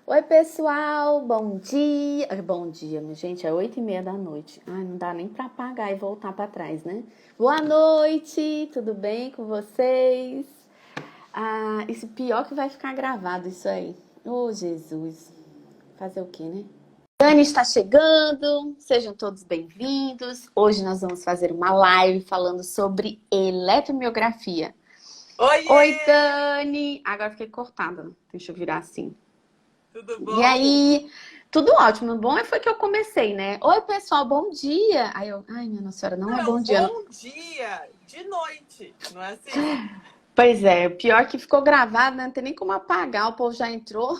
Oi, pessoal, bom dia. Bom dia, minha gente, é 8h30 da noite. Ai, não dá nem pra apagar e voltar pra trás, né? Boa noite, tudo bem com vocês? Esse pior que vai ficar gravado isso aí. Ô, Jesus. Fazer o quê, né? Dani está chegando, sejam todos bem-vindos. Hoje nós vamos fazer uma live falando sobre eletromiografia. Oi, Oiê! Dani! Agora fiquei cortada, deixa eu virar assim. Tudo E bom? aí, tudo ótimo. O bom foi que eu comecei, né? Oi, pessoal, bom dia. Ai, minha Nossa Senhora, não é bom Não, dia, não. bom dia de noite, não é assim? Pois é, pior que ficou gravado, né? Não tem nem como apagar, o povo já entrou.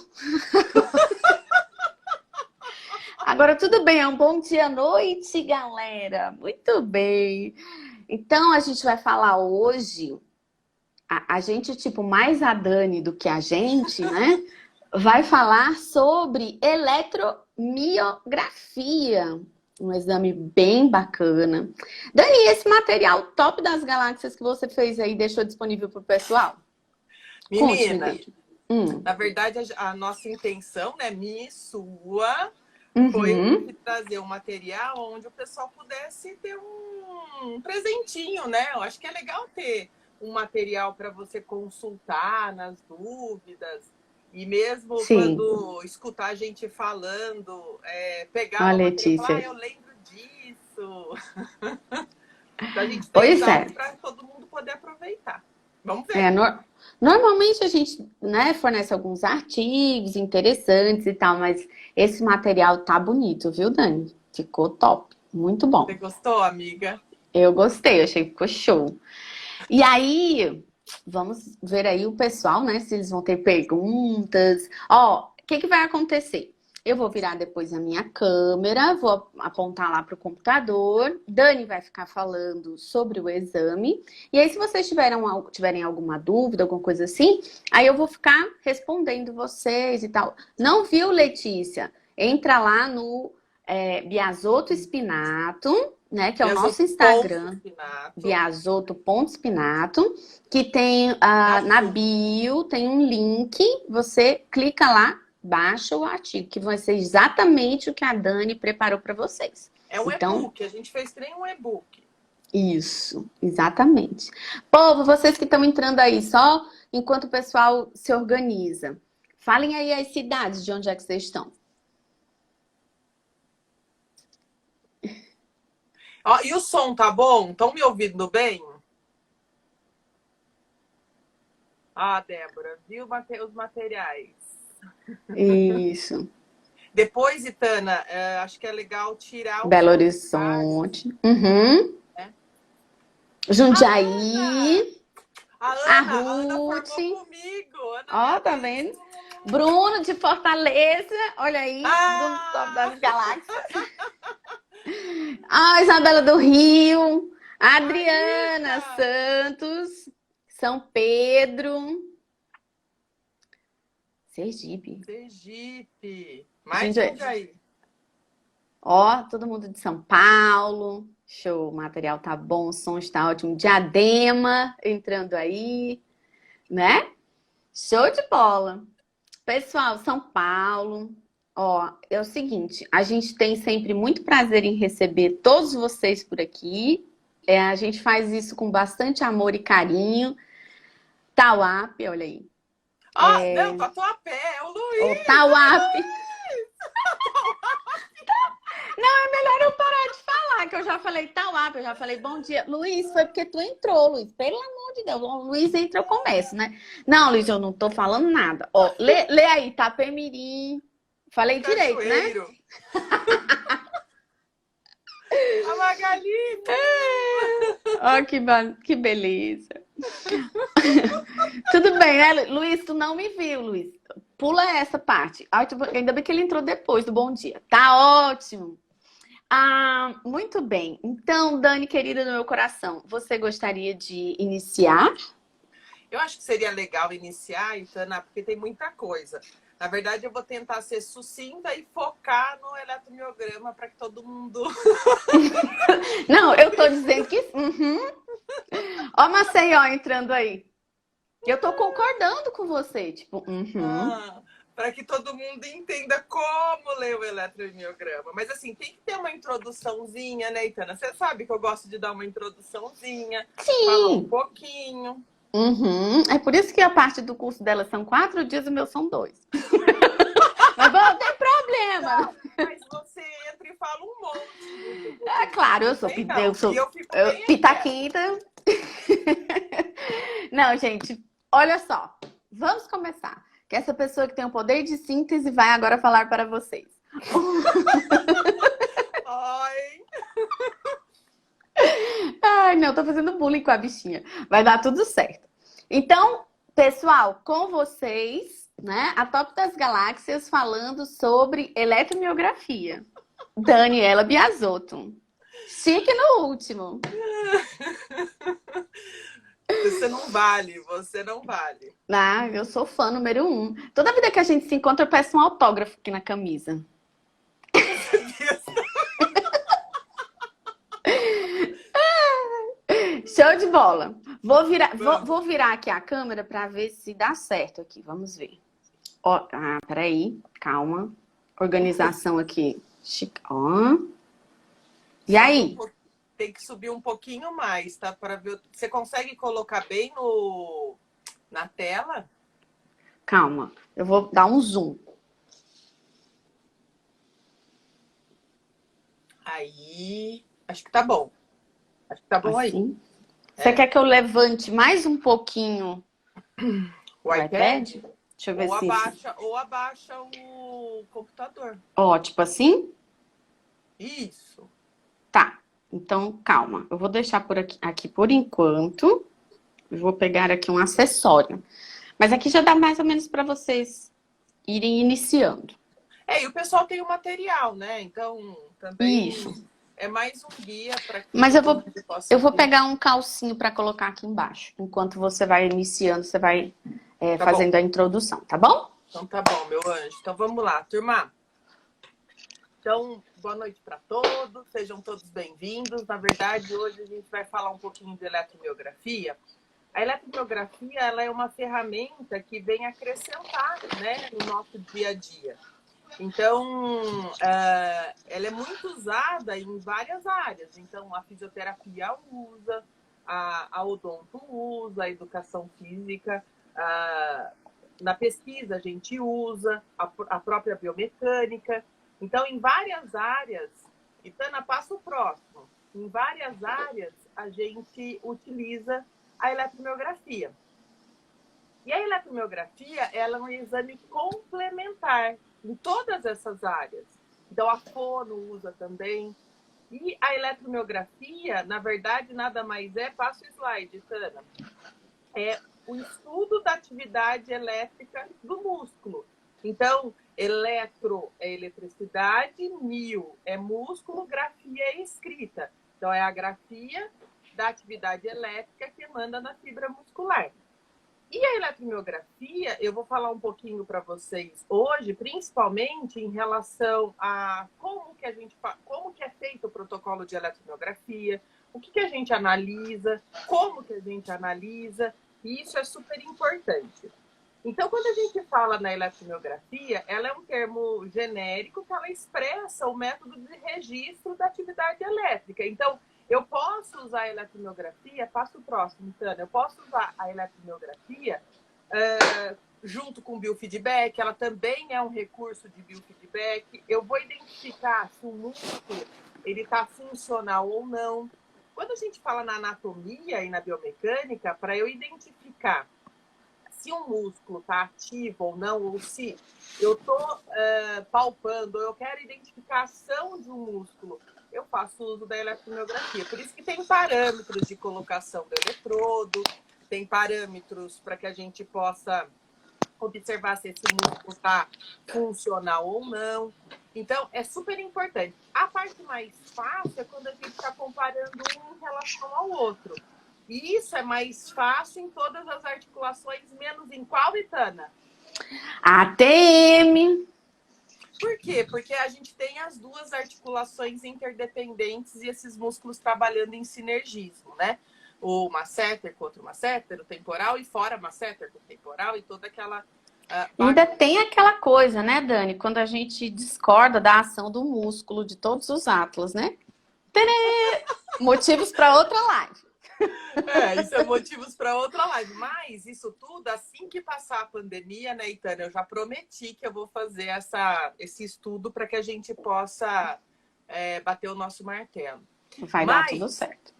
Agora, tudo bem, é um bom dia à noite, galera. Muito bem. Então, a gente vai falar hoje, a gente, tipo, mais a Dani do que a gente, né? Vai falar sobre eletromiografia. Um exame bem bacana. Dani, esse material top das galáxias que você fez aí, deixou disponível para o pessoal? Conte-me Menina, dele. na verdade a nossa intenção, né, minha e sua, foi Uhum. trazer um material onde o pessoal pudesse ter um presentinho, né? Eu acho que é legal ter um material para você consultar nas dúvidas. E mesmo Sim. quando escutar a gente falando, Ó, pegar o material e falar, Letícia. eu lembro disso. Para a gente ter Pois exato é. para todo mundo poder aproveitar. Vamos É, ver. normalmente a gente, né, fornece alguns artigos interessantes e tal, mas esse material tá bonito, viu, Dani? Ficou top. Muito Você bom. gostou, amiga? Eu gostei, achei que ficou show. E aí, vamos ver aí o pessoal, né? Se eles vão ter perguntas. Ó, o que que vai acontecer? Eu vou virar depois a minha câmera, vou apontar lá para o computador. Dani vai ficar falando sobre o exame. E aí, se vocês tiverem alguma dúvida, alguma coisa assim, aí eu vou ficar respondendo vocês e tal. Não viu, Letícia? Entra lá no Biasotto Spinato, né? Que é o nosso Instagram. Biasoto.spinato. Biasotto.spinato, que tem Na na bio. bio, tem um link, você clica lá, baixa o artigo, que vai ser exatamente o que a Dani preparou para vocês. É um Então, e-book. A gente fez que nem um e-book. isso, exatamente. Povo, vocês que estão entrando aí, só enquanto o pessoal se organiza, falem aí as cidades de onde é que vocês estão. Ó, e o som tá bom? Estão me ouvindo bem? Ah, Débora, viu os materiais. Isso, Depois, Itana, acho que é legal tirar os Belo comentários, Horizonte, uhum. né? A Ana! Jundiaí, a A Ana Ruth. formou comigo. Ana, Ó, minha tá vez. vendo? Bruno de Fortaleza, olha aí, Bruno Top Ah! das Galáxias. A Isabela do Rio, a A Adriana Rita! Santos, São Pedro, Sergipe. Sergipe. Mais Jundiaí. Jundiaí. Ó, todo mundo de São Paulo. Show, o material tá bom, o som está ótimo. Diadema entrando aí, né? Show de bola. Pessoal, São Paulo, ó, é o seguinte, a gente tem sempre muito prazer em receber todos vocês por aqui. A gente faz isso com bastante amor e carinho. Tauap, olha aí. Ah, não, Tatuapé, é o O Luiz! Ai, Tauap. Luiz! É melhor eu parar de falar, que eu já falei Tauap, eu já falei bom dia. Luiz, foi porque tu entrou, Luiz. Pelo amor de Deus, o Luiz entra, eu começo, né? Não, Luiz, eu não tô falando nada. Ó, lê aí, Itapemirim. Falei direito, né? Cachoeiro. A Magali! Ó, que beleza. Tudo bem, né, Luiz? Tu não me viu, Luiz. Pula essa parte. Ainda bem que ele entrou depois do bom dia. Tá ótimo. Muito bem. Então, Dani, querida do meu coração, você gostaria de iniciar? Eu acho que seria legal iniciar, Itana, porque tem muita coisa. Na verdade, eu vou tentar ser sucinta e focar no eletromiograma para que todo mundo. Não, eu tô dizendo que. Uhum. Ó, Maceió entrando aí. Eu tô concordando com você. Tipo, uhum. Ah, para que todo mundo entenda como ler o eletromiograma. Mas assim, tem que ter uma introduçãozinha, né, Itana? Você sabe que eu gosto de dar uma introduçãozinha, falar um Sim! pouquinho. Uhum. É por isso que a parte do curso dela são 4 dias e o meu são 2. Mas bom, não tem problema. Não, mas você entra e fala um monte. É claro, eu Não sou, tem, não. E eu fico bem quieta. pitaquita. Não, gente, olha só. Vamos começar. Que essa pessoa que tem o poder de síntese vai agora falar para vocês. Ai, Ai, não, tô fazendo bullying com a bichinha. Vai dar tudo certo. Então, pessoal, com vocês, né, a Top das Galáxias falando sobre eletromiografia. Daniela Biasotto. Chique no último. você não vale, você não vale. Ah, eu sou fã número 1. Toda vida que a gente se encontra, eu peço um autógrafo aqui na camisa. Show de bola. Vou virar aqui a câmera para ver se dá certo aqui. Vamos ver. Ó, peraí. Calma. Organização aqui. Ó. E aí? Tem que subir um pouquinho mais, tá? Para ver. Você consegue colocar bem na tela? Calma. Eu vou dar um zoom. Aí, acho que tá bom. Acho que tá bom aí. Assim. Você quer que eu levante mais um pouquinho O iPad? Deixa eu ver se... Ou abaixa o computador. Ó, tipo assim? Isso. Tá. Então, calma. Eu vou deixar por aqui por enquanto. Eu vou pegar aqui um acessório. Mas aqui já dá mais ou menos para vocês irem iniciando. E o pessoal tem o material, né? Então, também Isso. é mais um guia para que Mas eu vou pegar um calcinho para colocar aqui embaixo. Enquanto você vai iniciando, você vai fazendo a introdução, tá bom? Então tá bom, meu anjo. Então vamos lá, turma. Então, boa noite para todos. Sejam todos bem-vindos. Na verdade, hoje a gente vai falar um pouquinho de eletromiografia. A eletromiografia, ela é uma ferramenta que vem acrescentar, né, no nosso dia a dia. Então, ela é muito usada em várias áreas. Então, a fisioterapia usa, a odonto usa, a educação física, na pesquisa a gente usa, a própria biomecânica. Então, em várias áreas, Itana, passa o próximo. Em várias áreas, a gente utiliza a eletromiografia. E a eletromiografia, ela é um exame complementar em todas essas áreas. Então, a fono usa também. E a eletromiografia, na verdade, nada mais passa o slide, Tana, é o estudo da atividade elétrica do músculo. Então, eletro é eletricidade, mio é músculo, grafia é escrita. Então, é a grafia da atividade elétrica que manda na fibra muscular. E a eletromiografia, eu vou falar um pouquinho para vocês hoje, principalmente em relação a como que é feito o protocolo de eletromiografia, o que a gente analisa, como que a gente analisa, e isso é super importante. Então, quando a gente fala na eletromiografia, ela é um termo genérico que ela expressa o método de registro da atividade elétrica. Então, eu posso usar a eletromiografia, passo o próximo, Tânia, eu posso usar a eletromiografia junto com o biofeedback, ela também é um recurso de biofeedback. Eu vou identificar se o músculo está funcional ou não. Quando a gente fala na anatomia e na biomecânica, para eu identificar se um músculo está ativo ou não, ou se eu estou palpando, ou eu quero identificar a ação de um músculo, eu faço uso da eletromiografia. Por isso que tem parâmetros de colocação do eletrodo, tem parâmetros para que a gente possa observar se esse músculo está funcional ou não. Então, é super importante. A parte mais fácil é quando a gente está comparando um em relação ao outro. E isso é mais fácil em todas as articulações, menos em qual, Itana? ATM. Por quê? Porque a gente tem as duas articulações interdependentes e esses músculos trabalhando em sinergismo, né? O masseter contra o masseter, o temporal, e fora masseter com o temporal, e toda aquela Ah, E ainda tem aquela coisa, né, Dani? Quando a gente discorda da ação do músculo de todos os atlas, né? Motivos para outra live. isso é motivos para outra live. Mas isso tudo, assim que passar a pandemia, né, Itana? Eu já prometi que eu vou fazer esse estudo para que a gente possa bater o nosso martelo. Vai dar tudo Mas, certo.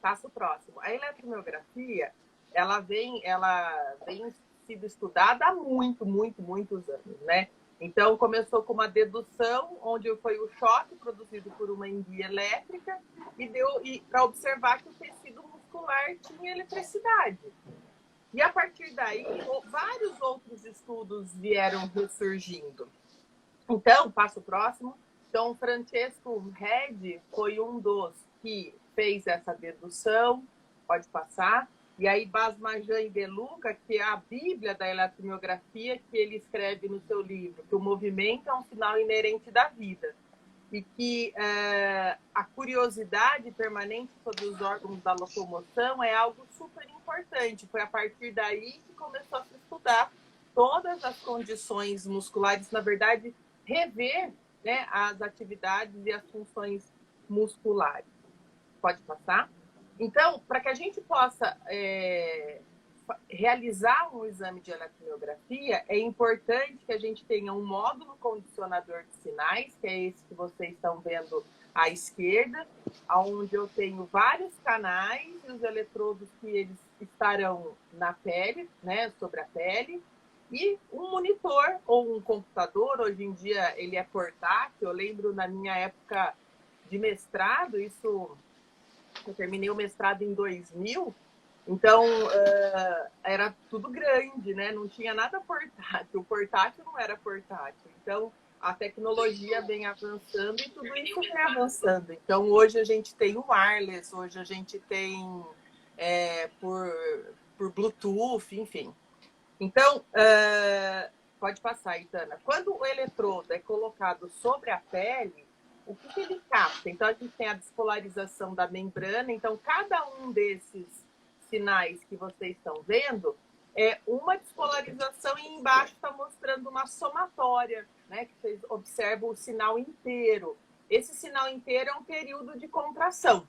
passo próximo. A eletromiografia, ela vem sido estudada há muitos anos, né? Então, começou com uma dedução, onde foi o choque produzido por uma enguia elétrica e para observar que o tecido muscular tinha eletricidade. E a partir daí, vários outros estudos vieram ressurgindo. Então, passo próximo. Então, Francesco Redi foi um dos que fez essa dedução, pode passar. E aí, Basmajan e De Luca, que é a Bíblia da eletromiografia, que ele escreve no seu livro, que o movimento é um sinal inerente da vida. E que a curiosidade permanente sobre os órgãos da locomoção é algo super importante. Foi a partir daí que começou a se estudar todas as condições musculares, na verdade, rever, né, as atividades e as funções musculares. Pode passar? Então, para que a gente possa realizar um exame de eletromiografia, é importante que a gente tenha um módulo condicionador de sinais, que é esse que vocês estão vendo à esquerda, onde eu tenho vários canais e os eletrodos que eles estarão na pele, né, sobre a pele, e um monitor ou um computador. Hoje em dia ele é portátil. Eu lembro na minha época de mestrado, eu terminei o mestrado em 2000, então era tudo grande, né? Não tinha nada portátil. O portátil não era portátil. Então a tecnologia vem avançando e tudo isso vem avançando. Então hoje a gente tem o wireless, hoje a gente tem por Bluetooth, enfim. Então, pode passar, Itana. Quando o eletrodo é colocado sobre a pele, o que ele capta? Então, a gente tem a despolarização da membrana. Então, cada um desses sinais que vocês estão vendo é uma despolarização e embaixo está mostrando uma somatória, né? Que vocês observam o sinal inteiro. Esse sinal inteiro é um período de contração.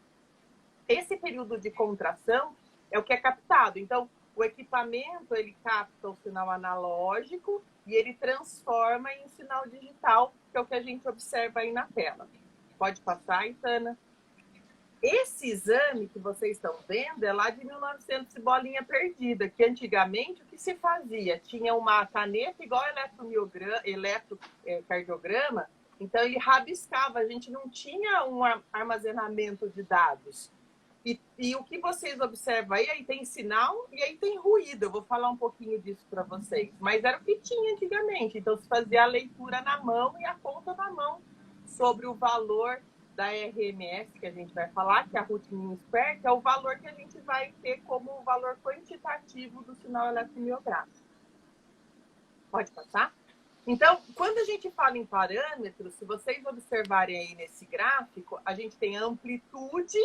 Esse período de contração é o que é captado. Então, o equipamento, ele capta o sinal analógico e ele transforma em sinal digital, que é o que a gente observa aí na tela. Pode passar, Itana? Esse exame que vocês estão vendo é lá de 1900 e bolinha perdida, que antigamente o que se fazia? Tinha uma caneta igual eletrocardiograma, então ele rabiscava, a gente não tinha um armazenamento de dados. E o que vocês observam aí tem sinal e aí tem ruído. Eu vou falar um pouquinho disso para vocês. Mas era o que tinha antigamente. Então, se fazia a leitura na mão e a conta na mão sobre o valor da RMS, que a gente vai falar, que é a Root Mean Square, que é o valor que a gente vai ter como o valor quantitativo do sinal eletromiográfico. Pode passar? Então, quando a gente fala em parâmetros, se vocês observarem aí nesse gráfico, a gente tem a amplitude,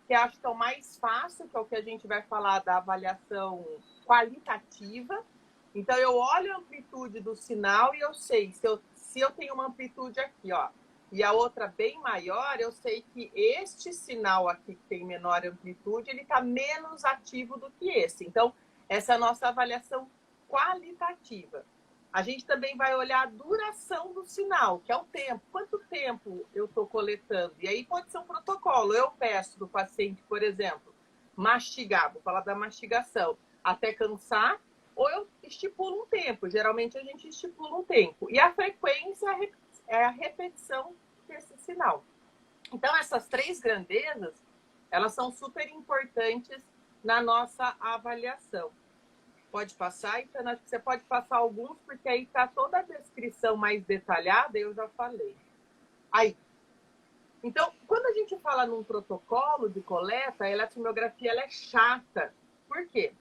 que acho que é o mais fácil, que é o que a gente vai falar da avaliação qualitativa. Então, eu olho a amplitude do sinal e eu sei, se eu tenho uma amplitude aqui, ó, e a outra bem maior, eu sei que este sinal aqui, que tem menor amplitude, ele está menos ativo do que esse. Então, essa é a nossa avaliação qualitativa. A gente também vai olhar a duração do sinal, que é o tempo. Quanto tempo eu estou coletando? E aí pode ser um protocolo. Eu peço do paciente, por exemplo, mastigar, vou falar da mastigação, até cansar, ou eu estipulo um tempo. Geralmente a gente estipula um tempo. E a frequência é a repetição desse sinal. Então, essas três grandezas, elas são super importantes na nossa avaliação. Pode passar, então acho que você pode passar alguns, porque aí está toda a descrição mais detalhada, eu já falei. Aí. Então, quando a gente fala num protocolo de coleta, a eletromiografia ela é chata. Por quê?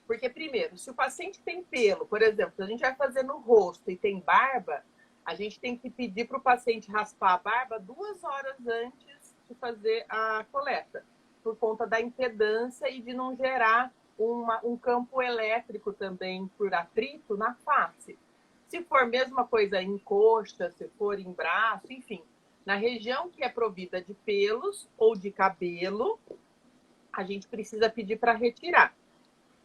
Porque, primeiro, se o paciente tem pelo, por exemplo, se a gente vai fazer no rosto e tem barba, a gente tem que pedir para o paciente raspar a barba 2 horas antes de fazer a coleta, por conta da impedância e de não gerar um campo elétrico também por atrito na face. Se for mesma coisa em coxa, se for em braço, enfim, na região que é provida de pelos ou de cabelo, a gente precisa pedir para retirar.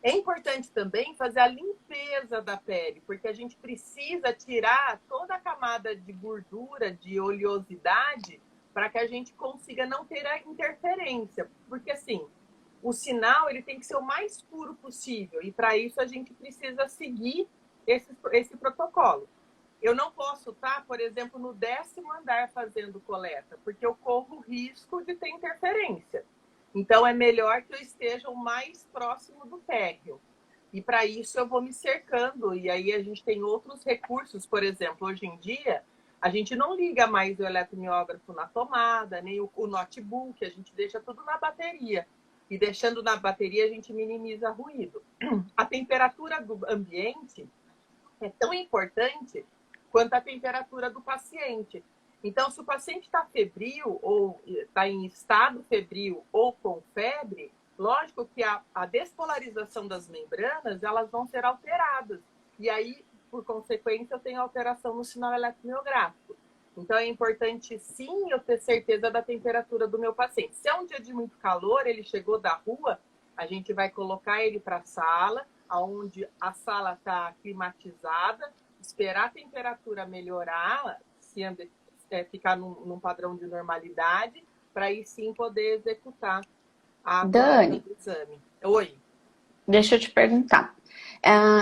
É importante também fazer a limpeza da pele, porque a gente precisa tirar toda a camada de gordura, de oleosidade, para que a gente consiga não ter a interferência. Porque, assim, o sinal ele tem que ser o mais puro possível. E, para isso, a gente precisa seguir esse protocolo. Eu não posso estar, por exemplo, no 10º andar fazendo coleta, porque eu corro risco de ter interferência. Então, é melhor que eu esteja o mais próximo do térreo. E, para isso, eu vou me cercando. E aí, a gente tem outros recursos. Por exemplo, hoje em dia, a gente não liga mais o eletromiógrafo na tomada, nem o notebook. A gente deixa tudo na bateria. E, deixando na bateria, a gente minimiza ruído. A temperatura do ambiente é tão importante quanto a temperatura do paciente. Então, se o paciente está febril ou está em estado febril ou com febre, lógico que a despolarização das membranas elas vão ser alteradas. E aí, por consequência, eu tenho alteração no sinal eletromiográfico. Então, é importante, sim, eu ter certeza da temperatura do meu paciente. Se é um dia de muito calor, ele chegou da rua, a gente vai colocar ele para a sala, onde a sala está climatizada, esperar a temperatura melhorar, se ficar num padrão de normalidade, para aí sim poder executar a coleta do exame. Oi. Deixa eu te perguntar.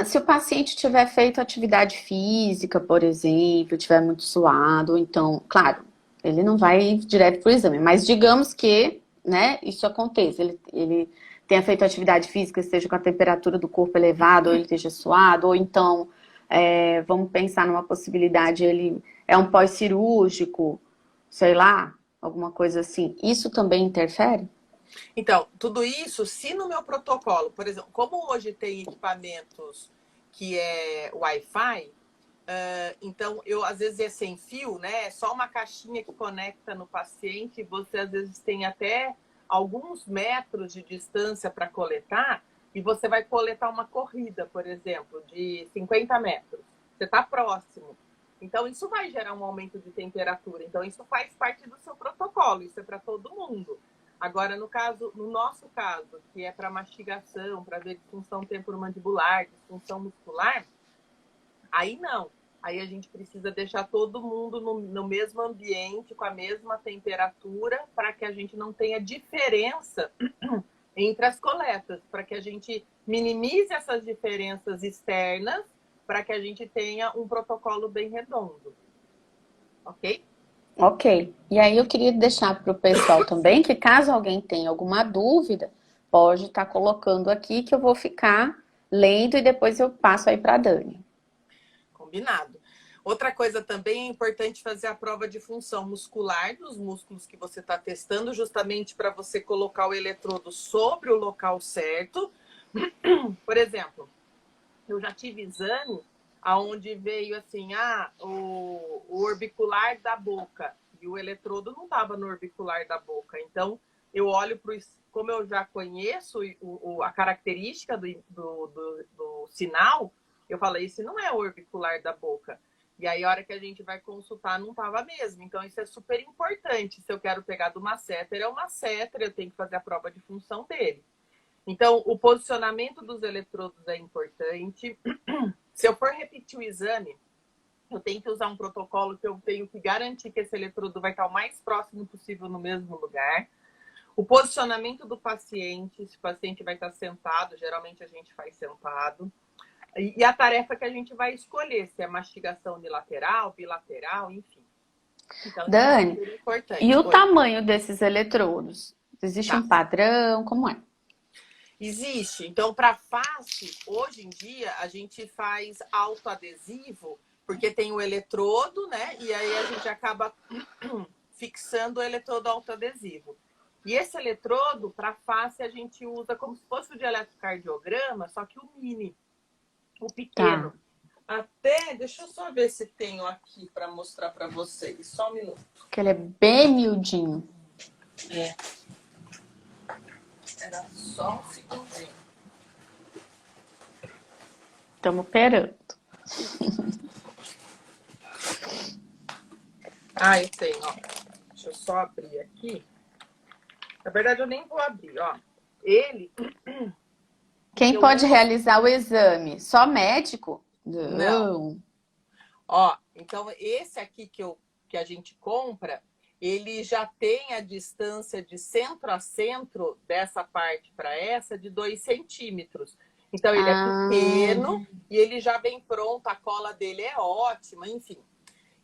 Se o paciente tiver feito atividade física, por exemplo, tiver muito suado, então, claro, ele não vai direto para o exame, mas digamos que, né, isso aconteça, ele tenha feito atividade física, esteja com a temperatura do corpo elevada, ou ele esteja suado, ou então, vamos pensar numa possibilidade, ele é um pós-cirúrgico, sei lá, alguma coisa assim. Isso também interfere? Então, tudo isso, se no meu protocolo, por exemplo, como hoje tem equipamentos que é Wi-Fi, então eu às vezes é sem fio, né? É só uma caixinha que conecta no paciente, você às vezes tem até alguns metros de distância para coletar, e você vai coletar uma corrida, por exemplo, de 50 metros. Você está próximo. Então, isso vai gerar um aumento de temperatura. Então, isso faz parte do seu protocolo, isso é para todo mundo. Agora, no nosso caso, que é para mastigação, para ver disfunção temporomandibular, disfunção muscular, aí não. Aí a gente precisa deixar todo mundo no mesmo ambiente, com a mesma temperatura, para que a gente não tenha diferença entre as coletas, para que a gente minimize essas diferenças externas, para que a gente tenha um protocolo bem redondo. Ok? Ok. E aí eu queria deixar para o pessoal também que caso alguém tenha alguma dúvida, pode estar colocando aqui que eu vou ficar lendo e depois eu passo aí para a Dani. Combinado. Outra coisa também é importante fazer a prova de função muscular dos músculos que você está testando, justamente para você colocar o eletrodo sobre o local certo. Por exemplo, eu já tive exame onde veio assim, o orbicular da boca, e o eletrodo não estava no orbicular da boca. Então, eu olho para como eu já conheço a característica do sinal, eu falei, esse não é o orbicular da boca. E aí, a hora que a gente vai consultar, não estava mesmo. Então, isso é super importante. Se eu quero pegar do masseter, é o masseter, eu tenho que fazer a prova de função dele. Então, o posicionamento dos eletrodos é importante. Se eu for repetir o exame, eu tenho que usar um protocolo que eu tenho que garantir que esse eletrodo vai estar o mais próximo possível no mesmo lugar. O posicionamento do paciente, se o paciente vai estar sentado, geralmente a gente faz sentado. E a tarefa que a gente vai escolher, se é mastigação unilateral, bilateral, enfim. Então, Dani, isso é importante. e o tamanho desses eletrodos? Existe um padrão? Como é? Existe. Então, para face, hoje em dia, a gente faz autoadesivo, porque tem o eletrodo, né? E aí a gente acaba fixando o eletrodo autoadesivo. E esse eletrodo, para face, a gente usa como se fosse o de eletrocardiograma, só que o mini, o pequeno. Tá. Até, deixa eu só ver se tenho aqui para mostrar para vocês. Só um minuto. Que ele é bem miudinho. É. Era só um segundinho. Estamos operando. Ah, eu tenho, ó. Deixa eu só abrir aqui. Na verdade, eu nem vou abrir, ó. Ele... Quem eu pode uso... realizar o exame? Só médico? Não. Não. Ó, então esse aqui que a gente compra, ele já tem a distância de centro a centro dessa parte para essa de 2 centímetros. Então ele é pequeno e ele já vem pronto, a cola dele é ótima, enfim.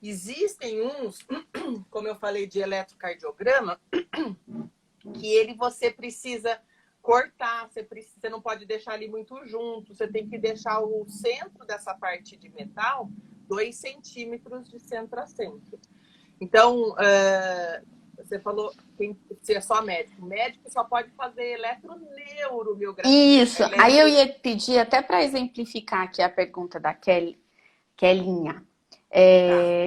Existem uns, como eu falei, de eletrocardiograma, que você precisa cortar, você não pode deixar ali muito junto, você tem que deixar o centro dessa parte de metal 2 centímetros de centro a centro. Então, você falou que você é só médico. Médico só pode fazer eletroneuromiografia. Isso. Aí eu ia pedir, até para exemplificar aqui a pergunta da Kelinha,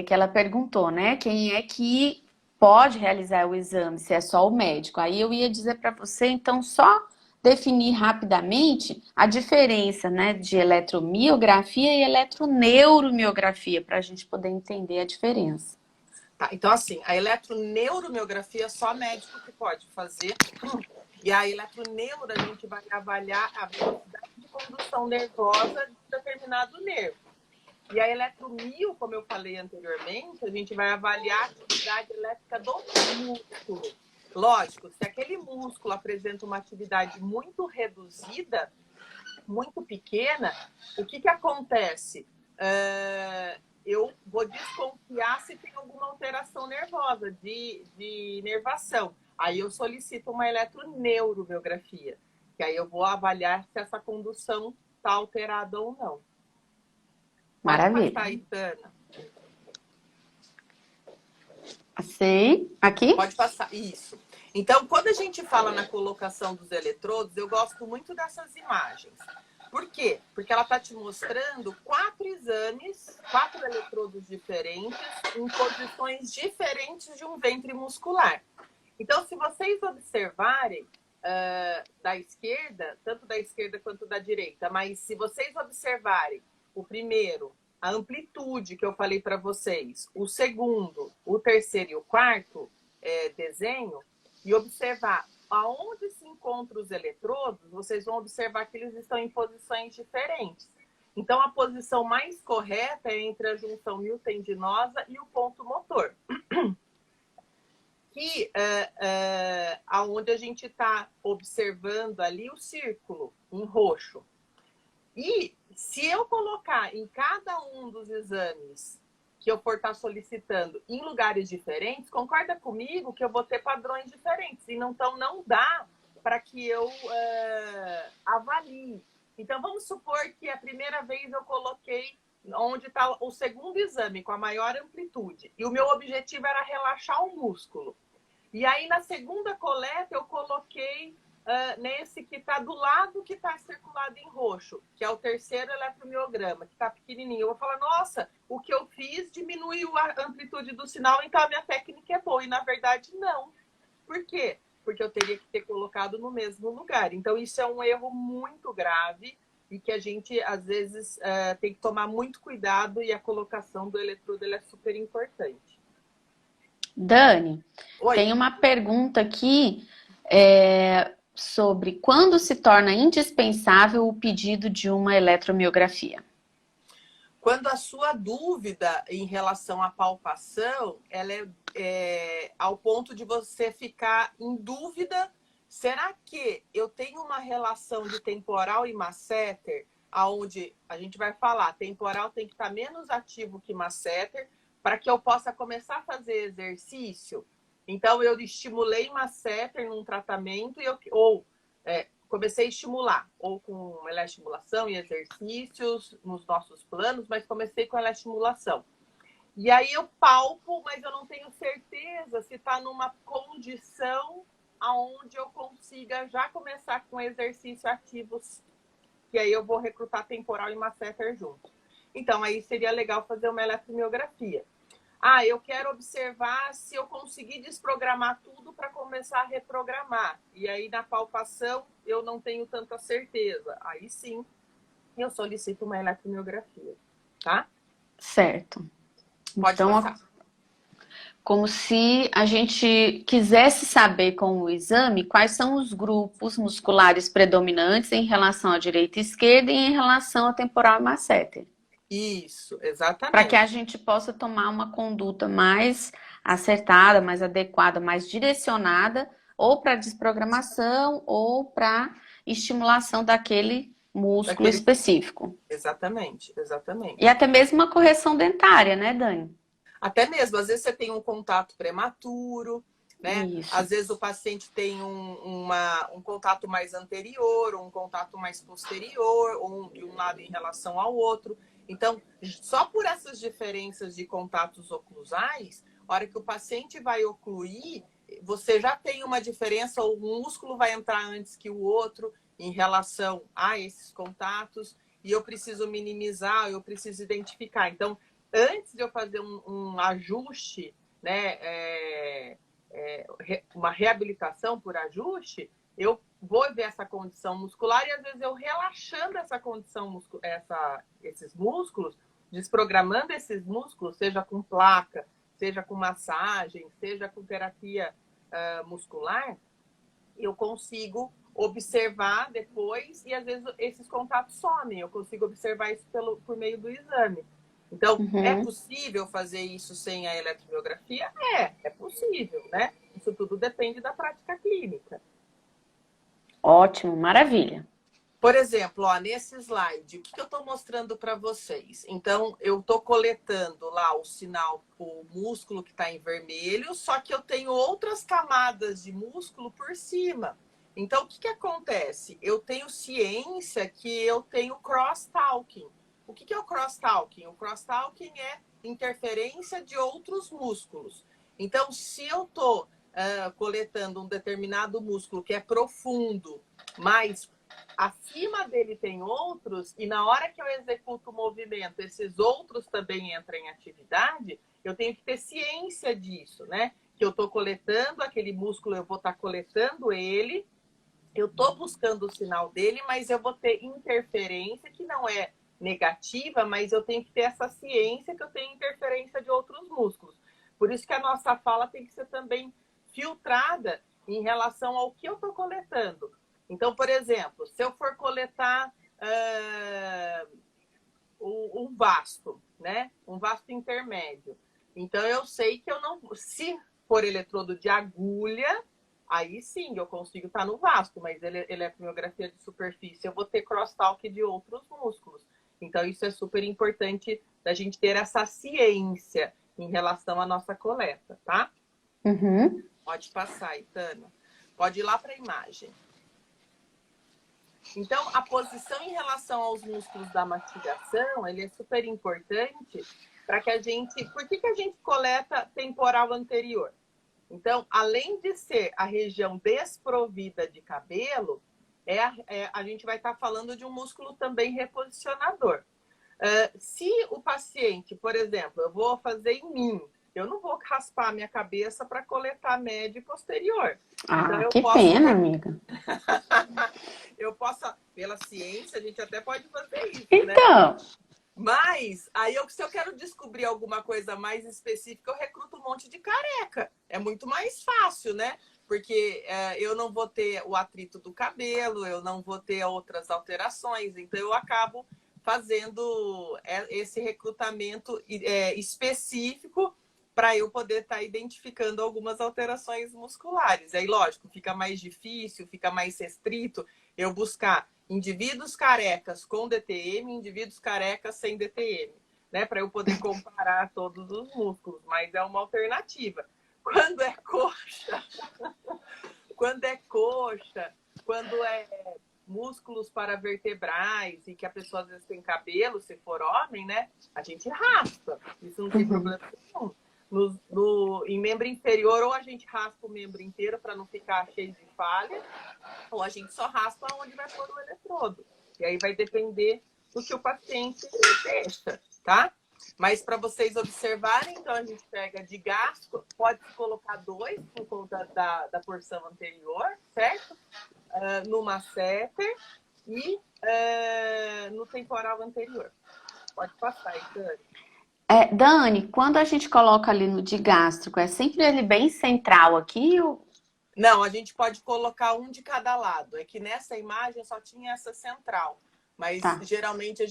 que ela perguntou, né? Quem é que pode realizar o exame, se é só o médico? Aí eu ia dizer para você, então, só definir rapidamente a diferença, né, de eletromiografia e eletroneuromiografia, para a gente poder entender a diferença. Tá, então, assim, a eletroneuromiografia só médico que pode fazer. E a eletroneuro, a gente vai avaliar a velocidade de condução nervosa de determinado nervo. E a eletromio, como eu falei anteriormente, a gente vai avaliar a atividade elétrica do músculo. Lógico, se aquele músculo apresenta uma atividade muito reduzida, muito pequena, o que acontece? Eu vou desconfiar se tem alguma alteração nervosa, de inervação. Aí eu solicito uma eletroneuromiografia, que aí eu vou avaliar se essa condução está alterada ou não. Maravilha. Pode passar aí, Tana. Sei. Aqui? Pode passar. Isso. Então, quando a gente fala na colocação dos eletrodos, eu gosto muito dessas imagens. Por quê? Porque ela está te mostrando 4 exames, 4 eletrodos diferentes, em posições diferentes de um ventre muscular. Então, se vocês observarem da esquerda, tanto da esquerda quanto da direita, mas se vocês observarem o primeiro, a amplitude que eu falei para vocês, o segundo, o terceiro e o quarto desenho, e observar aonde se encontram os eletrodos, vocês vão observar que eles estão em posições diferentes. Então, a posição mais correta é entre a junção miotendinosa e o ponto motor. Que aonde a gente está observando ali o círculo em roxo. E se eu colocar em cada um dos exames que eu for estar solicitando em lugares diferentes, concorda comigo que eu vou ter padrões diferentes. Então, não dá para que eu avalie. Então, vamos supor que a primeira vez eu coloquei onde está o segundo exame, com a maior amplitude. E o meu objetivo era relaxar o músculo. E aí, na segunda coleta, eu coloquei nesse que está do lado que está circulado em roxo, que é o terceiro eletromiograma, que está pequenininho. Eu vou falar, nossa, o que eu fiz diminuiu a amplitude do sinal, então a minha técnica é boa. E, na verdade, não. Por quê? Porque eu teria que ter colocado no mesmo lugar. Então, isso é um erro muito grave e que a gente, às vezes, tem que tomar muito cuidado, e a colocação do eletrodo é super importante. Dani, Oi. tem uma pergunta aqui sobre quando se torna indispensável o pedido de uma eletromiografia. Quando a sua dúvida em relação à palpação, ela é ao ponto de você ficar em dúvida, será que eu tenho uma relação de temporal e masseter, aonde a gente vai falar, temporal tem que estar menos ativo que masseter, para que eu possa começar a fazer exercício? Então, eu estimulei masseter num tratamento comecei a estimular, ou com eletroestimulação e exercícios nos nossos planos, mas comecei com eletroestimulação. E aí eu palpo, mas eu não tenho certeza se está numa condição aonde eu consiga já começar com exercícios ativos, que aí eu vou recrutar temporal e masseter junto. Então, aí seria legal fazer uma eletromiografia. Eu quero observar se eu conseguir desprogramar tudo para começar a reprogramar. E aí, na palpação, eu não tenho tanta certeza. Aí sim, eu solicito uma eletromiografia, tá? Certo. Pode Então, passar. como se a gente quisesse saber com o exame quais são os grupos musculares predominantes em relação à direita e esquerda e em relação ao temporal e masseter. Isso, Para que a exatamente. gente possa tomar uma conduta mais acertada, mais adequada, mais direcionada, ou para desprogramação ou para estimulação daquele músculo Daquele... específico. Exatamente, E exatamente. até mesmo uma correção dentária, né, Dani? Até mesmo, às vezes você tem um contato prematuro, né? Isso. Às vezes o paciente tem um contato mais anterior, um contato mais posterior, ou de um lado em relação ao outro. Então, só por essas diferenças de contatos oclusais, a hora que o paciente vai ocluir, você já tem uma diferença, o músculo vai entrar antes que o outro em relação a esses contatos, e eu preciso minimizar, eu preciso identificar. Então, antes de eu fazer um ajuste, né, uma reabilitação por ajuste, eu vou ver essa condição muscular e às vezes eu relaxando essa condição, esses músculos, desprogramando esses músculos, seja com placa, seja com massagem, seja com terapia muscular, eu consigo observar depois e às vezes esses contatos somem, eu consigo observar isso por meio do exame. Então, é Uhum. possível fazer isso sem a eletromiografia? É possível, né? Isso tudo depende da prática clínica. Ótimo, maravilha. Por exemplo, ó, nesse slide, o que eu estou mostrando para vocês? Então, eu estou coletando lá o sinal, o músculo que está em vermelho, só que eu tenho outras camadas de músculo por cima. Então, o que acontece? Eu tenho ciência que eu tenho crosstalking. O que é o crosstalking? O crosstalking é interferência de outros músculos. Então, se eu estou coletando um determinado músculo que é profundo, mas acima dele tem outros, e na hora que eu executo o movimento, esses outros também entram em atividade, eu tenho que ter ciência disso, né? Que eu estou coletando aquele músculo, eu vou estar coletando ele, eu estou buscando o sinal dele, mas eu vou ter interferência, que não é negativa, mas eu tenho que ter essa ciência que eu tenho interferência de outros músculos. Por isso que a nossa fala tem que ser também filtrada em relação ao que eu estou coletando. Então, por exemplo, se eu for coletar um vasto, né? Um vasto intermédio. Então, eu sei que eu não... Se for eletrodo de agulha, aí sim eu consigo estar no vasto, mas eletromiografia de superfície, eu vou ter crosstalk de outros músculos. Então, isso é super importante da gente ter essa ciência em relação à nossa coleta, tá? Uhum. Pode passar, Itana. Pode ir lá para a imagem. Então, a posição em relação aos músculos da mastigação, ele é super importante para que a gente... Por que a gente coleta temporal anterior? Então, além de ser a região desprovida de cabelo, a gente vai estar falando de um músculo também reposicionador. Se o paciente, por exemplo, eu vou fazer em mim, eu não vou raspar minha cabeça para coletar médio e posterior. Então, Ah, eu que posso... pena, amiga. Eu posso, pela ciência, a gente até pode fazer isso, né? Então, Mas, aí se eu quero descobrir alguma coisa mais específica, eu recruto um monte de careca. É muito mais fácil, né? Porque eu não vou ter o atrito do cabelo, eu não vou ter outras alterações. Então, eu acabo fazendo esse recrutamento específico para eu poder estar identificando algumas alterações musculares. Aí, lógico, fica mais difícil, fica mais restrito eu buscar indivíduos carecas com DTM, indivíduos carecas sem DTM, né? Para eu poder comparar todos os músculos, mas é uma alternativa. Quando é coxa, quando é músculos paravertebrais e que a pessoa às vezes tem cabelo, se for homem, né? A gente raspa, isso não tem problema nenhum. Em membro inferior, ou a gente raspa o membro inteiro para não ficar cheio de falha, ou a gente só raspa onde vai pôr o eletrodo. E aí vai depender do que o paciente deixa, tá? Mas para vocês observarem, então a gente pega de gasto, pode colocar 2 por conta da porção anterior, certo? No masseter. e no temporal anterior. Pode passar, Dani. Dani, quando a gente coloca ali no digástrico, é sempre ele bem central aqui? Não, a gente pode colocar um de cada lado. É que nessa imagem só tinha essa central. Mas Tá. geralmente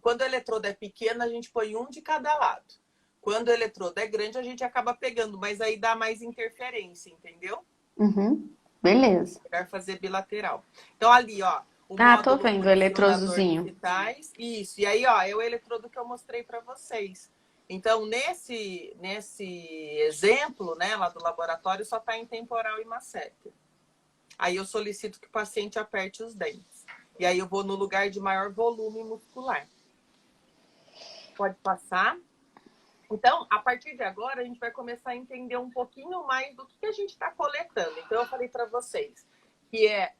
quando o eletrodo é pequeno, a gente põe um de cada lado. Quando o eletrodo é grande, a gente acaba pegando, mas aí dá mais interferência, entendeu? Uhum. Beleza. Melhor fazer bilateral. Então ali, ó, o Tô módulo vendo o condicionador de eletrodozinho. citais. Isso. E aí, ó, é o eletrodo que eu mostrei para vocês. Então, nesse exemplo, né, lá do laboratório, só está em temporal e masséter. Aí eu solicito que o paciente aperte os dentes. E aí eu vou no lugar de maior volume muscular. Pode passar. Então, a partir de agora, a gente vai começar a entender um pouquinho mais do que a gente está coletando. Então, eu falei para vocês que é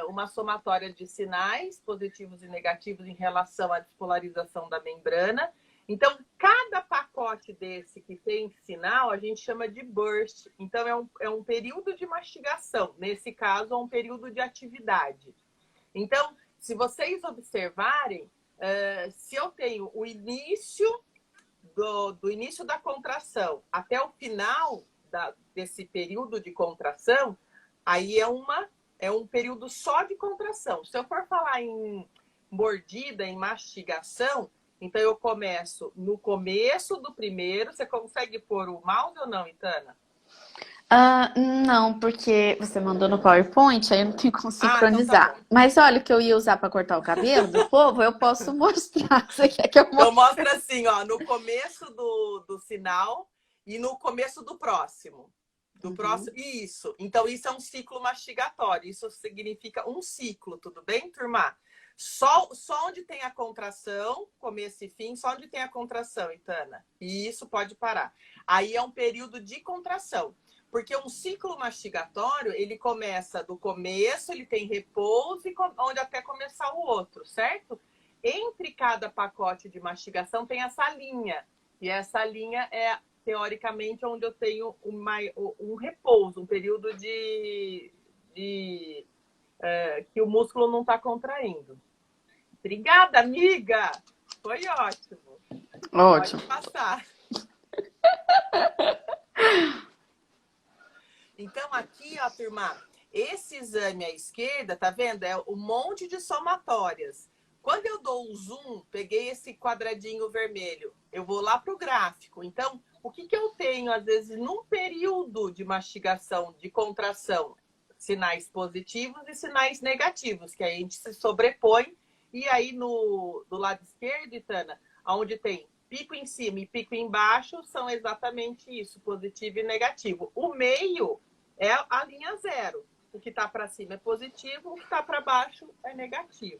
uma somatória de sinais positivos e negativos em relação à despolarização da membrana. Então, cada pacote desse que tem sinal, a gente chama de burst. Então, é um período de mastigação. Nesse caso, é um período de atividade. Então, se vocês observarem, se eu tenho o início do início da contração até o final desse período de contração, aí é um período só de contração. Se eu for falar em mordida, em mastigação, então eu começo no começo do primeiro. Você consegue pôr o mouse ou não, Itana? Não, porque você mandou no PowerPoint, aí eu não tenho como Então tá sincronizar. bom. Mas olha, o que eu ia usar para cortar o cabelo do povo, eu posso mostrar. Você quer que eu Então mostre? mostra assim, ó, no começo do sinal e no começo do próximo. Próximo. Isso. Então, isso é um ciclo mastigatório. Isso significa um ciclo, tudo bem, turma? Só onde tem a contração, começo e fim, só onde tem a contração, Itana. E isso pode parar. Aí é um período de contração. Porque um ciclo mastigatório, ele começa do começo, ele tem repouso, e onde até começar o outro, certo? Entre cada pacote de mastigação tem essa linha. E essa linha é, teoricamente, onde eu tenho um repouso, um período que o músculo não está contraindo. Obrigada, amiga! Foi ótimo. Ótimo. Pode passar. Então, aqui, ó, turma, esse exame à esquerda, tá vendo? É um monte de somatórias. Quando eu dou o zoom, peguei esse quadradinho vermelho, eu vou lá para o gráfico. Então, o que eu tenho, às vezes, num período de mastigação, de contração? Sinais positivos e sinais negativos, que aí a gente se sobrepõe. E aí, do lado esquerdo, Itana, onde tem pico em cima e pico embaixo, são exatamente isso, positivo e negativo. O meio é a linha zero. O que está para cima é positivo, o que está para baixo é negativo.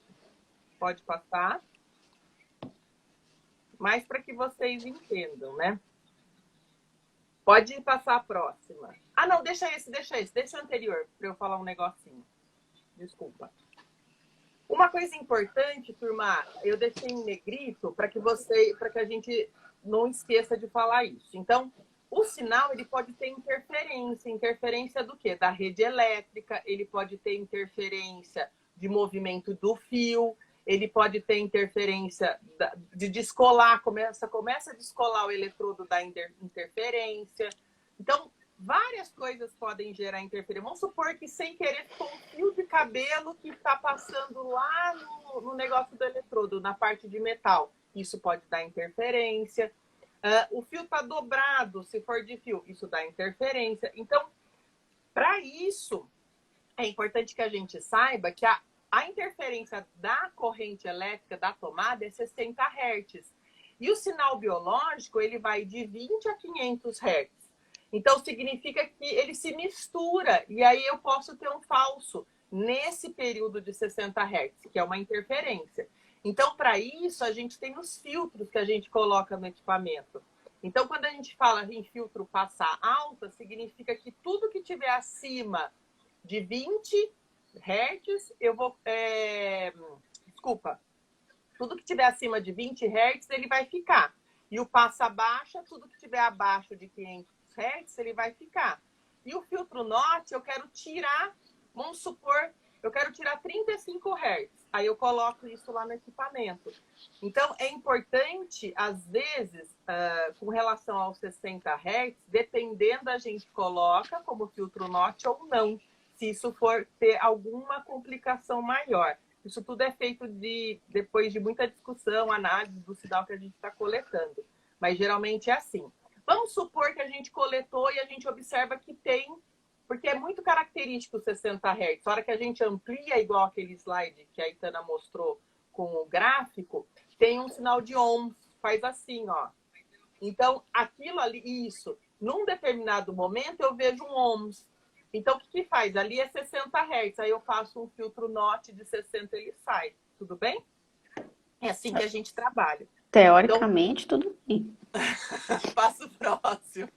Pode passar. Mais para que vocês entendam, né? Pode passar a próxima. Não, deixa o anterior, para eu falar um negocinho. Desculpa. Uma coisa importante, turma, eu deixei em negrito para que a gente não esqueça de falar isso. Então, o sinal, ele pode ter interferência. Interferência do quê? Da rede elétrica, ele pode ter interferência de movimento do fio, ele pode ter interferência de descolar, começa a descolar o eletrodo da interferência. Então, várias coisas podem gerar interferência. Vamos supor que, sem querer, ficou um fio de cabelo que está passando lá no negócio do eletrodo, na parte de metal. Isso pode dar interferência. O fio está dobrado, se for de fio, isso dá interferência. Então, para isso, é importante que a gente saiba que a interferência da corrente elétrica da tomada é 60 Hz. E o sinal biológico, ele vai de 20 a 500 Hz. Então, significa que ele se mistura, e aí eu posso ter um falso nesse período de 60 Hz, que é uma interferência. Então, para isso, a gente tem os filtros que a gente coloca no equipamento. Então, quando a gente fala em filtro passar alta, significa que tudo que tiver acima de 20 Hz, eu vou... tudo que tiver acima de 20 Hz, ele vai ficar. E o passa baixa, tudo que tiver abaixo de 500 Hz, ele vai ficar. E o filtro NOT, eu quero tirar, vamos supor, eu quero tirar 35 Hz. Aí eu coloco isso lá no equipamento. Então, é importante, às vezes, com relação aos 60 Hz, dependendo, a gente coloca como filtro NOT ou não, se isso for ter alguma complicação maior. Isso tudo é feito depois de muita discussão, análise do sinal que a gente está coletando. Mas geralmente é assim. Vamos supor que a gente coletou e a gente observa que tem, porque é muito característico o 60 Hz. Na hora que a gente amplia, igual aquele slide que a Itana mostrou com o gráfico, tem um sinal de ohms, faz assim, ó. Então, aquilo ali, isso, num determinado momento eu vejo um ohms. Então, o que faz? Ali é 60 Hz, aí eu faço um filtro NOT de 60 e ele sai. Tudo bem? É assim que a gente trabalha. Teoricamente, então, tudo bem. Passo próximo.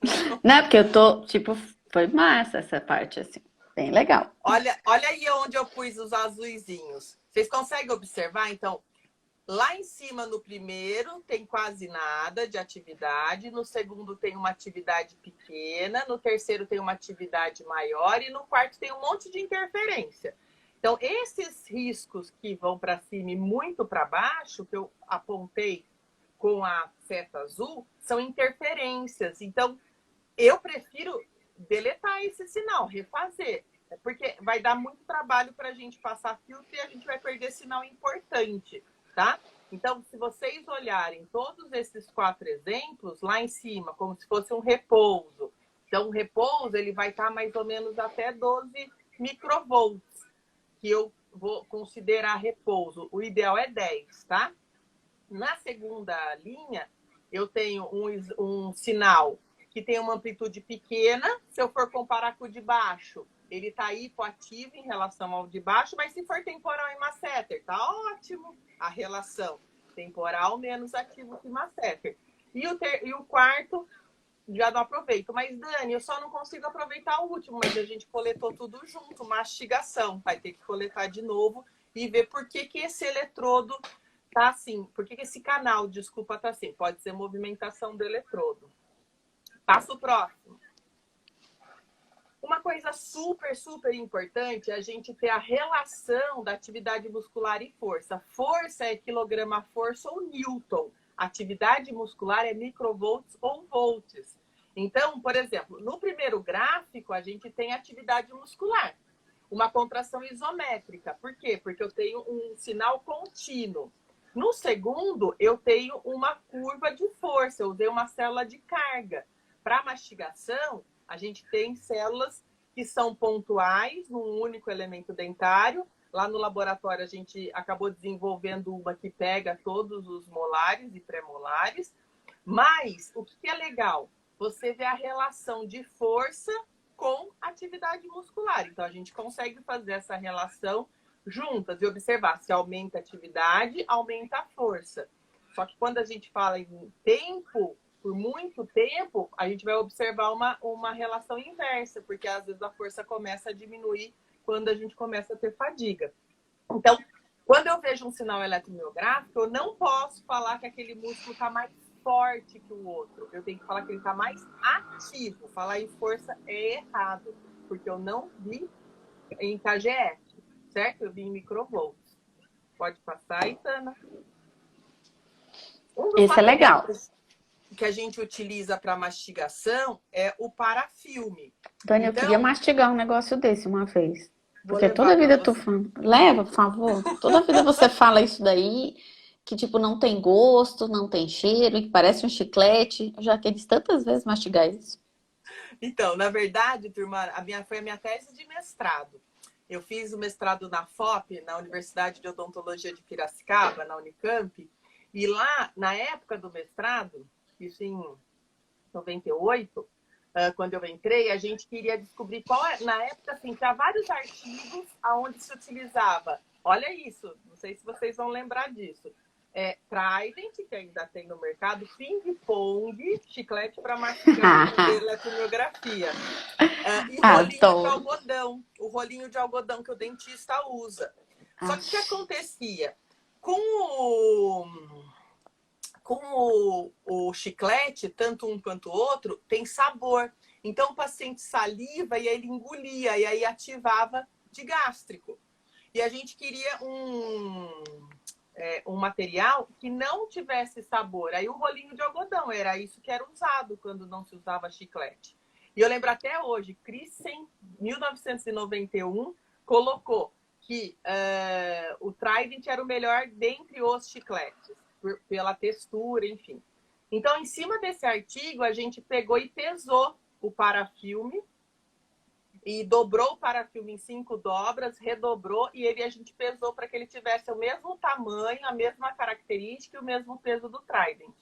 Não, porque eu tô, tipo, foi massa essa parte, assim, bem legal. Olha aí onde eu pus os azuizinhos. Vocês conseguem observar? Então, lá em cima no primeiro tem quase nada de atividade, no segundo tem uma atividade pequena, no terceiro tem uma atividade maior e no quarto tem um monte de interferência. Então, esses riscos que vão para cima e muito para baixo, que eu apontei com a seta azul, são interferências. Então, eu prefiro deletar esse sinal, refazer, porque vai dar muito trabalho para a gente passar filtro e a gente vai perder sinal importante, tá? Então, se vocês olharem todos esses 4 exemplos, lá em cima, como se fosse um repouso. Então, o repouso, ele vai estar mais ou menos até 12 microvolts, que eu vou considerar repouso. O ideal é 10, tá? Na segunda linha, eu tenho um sinal que tem uma amplitude pequena. Se eu for comparar com o de baixo, ele está hipoativo em relação ao de baixo, mas se for temporal em masseter, tá ótimo a relação. Temporal menos ativo que masseter. E o quarto, já não aproveito. Mas, Dani, eu só não consigo aproveitar o último, mas a gente coletou tudo junto, mastigação. Vai ter que coletar de novo e ver por que esse eletrodo tá assim. Por que esse canal, desculpa, tá assim? Pode ser movimentação do eletrodo. Passo próximo. Uma coisa super, super importante é a gente ter a relação da atividade muscular e força. Força é quilograma-força ou newton. Atividade muscular é microvolts ou volts. Então, por exemplo, no primeiro gráfico, a gente tem atividade muscular. Uma contração isométrica. Por quê? Porque eu tenho um sinal contínuo. No segundo, eu tenho uma curva de força. Eu usei uma célula de carga. Para mastigação, a gente tem células que são pontuais num único elemento dentário. Lá no laboratório, a gente acabou desenvolvendo uma que pega todos os molares e pré-molares. Mas, o que é legal? Você vê a relação de força com atividade muscular. Então, a gente consegue fazer essa relação juntas e observar se aumenta a atividade, aumenta a força. Só que quando a gente fala em tempo, por muito tempo, a gente vai observar uma relação inversa, porque às vezes a força começa a diminuir quando a gente começa a ter fadiga. Então, quando eu vejo um sinal eletromiográfico, eu não posso falar que aquele músculo está mais forte que o outro. Eu tenho que falar que ele está mais ativo. Falar em força é errado, porque eu não vi em KGF, certo? Eu vi em microvolts. Pode passar, Itana. Isso é legal. Que a gente utiliza para mastigação é o parafilme. Dani, então, eu queria mastigar um negócio desse uma vez. Porque toda vida tu fala, leva, por favor. Toda vida você fala isso daí, que tipo, não tem gosto, não tem cheiro, que parece um chiclete. Eu já quis tantas vezes mastigar isso. Então, na verdade, turma, foi a minha tese de mestrado. Eu fiz o mestrado na FOP, na Universidade de Odontologia de Piracicaba, na Unicamp. E lá, na época do mestrado, isso em 98, quando eu entrei, a gente queria descobrir qual é. Na época, assim, tinha vários artigos onde se utilizava. Olha isso, não sei se vocês vão lembrar disso. Trident, que ainda tem no mercado, ping-pong, chiclete para mastigar e eletromiografia. E rolinho de algodão. O rolinho de algodão que o dentista usa. Só que o que acontecia? Com o chiclete, tanto um quanto o outro, tem sabor. Então, o paciente saliva e ele engolia, e aí ativava de gástrico. E a gente queria um material que não tivesse sabor. Aí o rolinho de algodão, era isso que era usado quando não se usava chiclete. E eu lembro até hoje, Christen, 1991, colocou que o Trident era o melhor dentre os chicletes, pela textura, enfim. Então, em cima desse artigo, a gente pegou e pesou o parafilme, e dobrou o parafilme em 5 dobras, redobrou, e a gente pesou para que ele tivesse o mesmo tamanho, a mesma característica e o mesmo peso do Trident.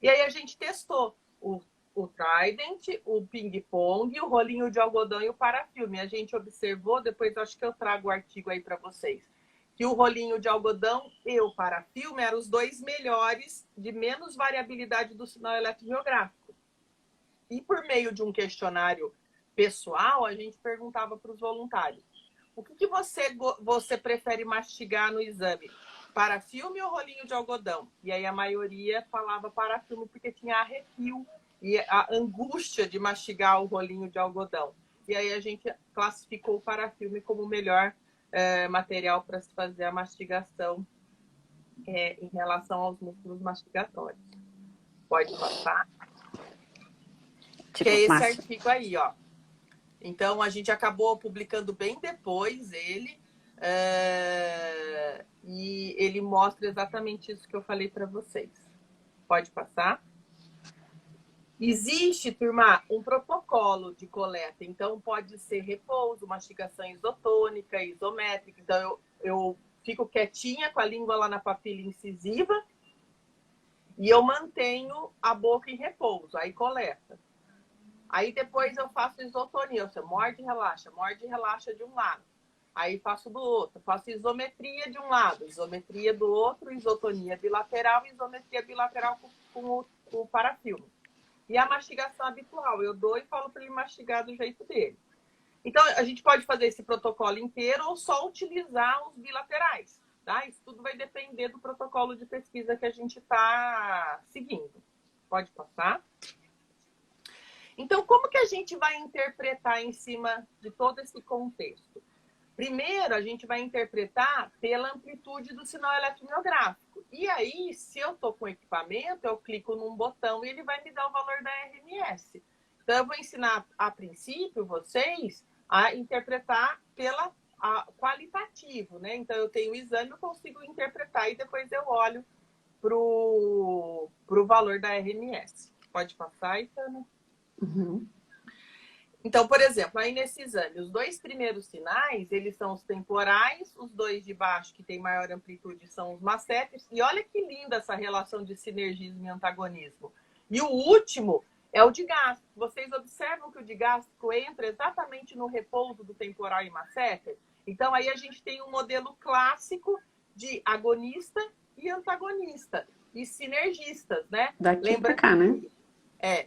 E aí a gente testou o Trident, o ping-pong, o rolinho de algodão e o parafilme. A gente observou, depois acho que eu trago o artigo aí para vocês, que o rolinho de algodão e o parafilme eram os dois melhores de menos variabilidade do sinal eletromiográfico. E por meio de um questionário pessoal, a gente perguntava para os voluntários: o que você prefere mastigar no exame? Parafilme ou rolinho de algodão? E aí a maioria falava parafilme porque tinha arrepio e a angústia de mastigar o rolinho de algodão. E aí a gente classificou o parafilme como o melhor material para se fazer a mastigação em relação aos músculos mastigatórios. Pode passar? Tipo, que é esse massa. artigo aí, ó. Então, a gente acabou publicando bem depois ele, e ele mostra exatamente isso que eu falei para vocês. Pode passar? Existe, turma, um protocolo de coleta. Então, pode ser repouso, mastigação isotônica, isométrica. Então, eu fico quietinha com a língua lá na papila incisiva e eu mantenho a boca em repouso. Aí, coleta. Aí depois eu faço isotonia, você morde e relaxa de um lado. Aí faço do outro, faço isometria de um lado, isometria do outro, isotonia bilateral e isometria bilateral com o parafilme. E a mastigação habitual, eu dou e falo para ele mastigar do jeito dele. Então, a gente pode fazer esse protocolo inteiro ou só utilizar os bilaterais, tá? Isso tudo vai depender do protocolo de pesquisa que a gente está seguindo. Pode passar? Então, como que a gente vai interpretar em cima de todo esse contexto? Primeiro, a gente vai interpretar pela amplitude do sinal eletromiográfico. E aí, se eu estou com equipamento, eu clico num botão e ele vai me dar o valor da RMS. Então, eu vou ensinar, a princípio, vocês a interpretar pela qualitativo, né? Então, eu tenho o exame, eu consigo interpretar e depois eu olho para o valor da RMS. Pode passar, Itana? Uhum. Então, por exemplo, aí nesse exame, os 2 primeiros sinais, eles são os temporais, os 2 de baixo, que tem maior amplitude, são os massetes. E olha que linda essa relação de sinergismo e antagonismo. E o último é o digástrico. Vocês observam que o digástrico entra exatamente no repouso do temporal e masseter? Então, aí a gente tem um modelo clássico de agonista e antagonista, e sinergistas, né? Daqui pra cá, né?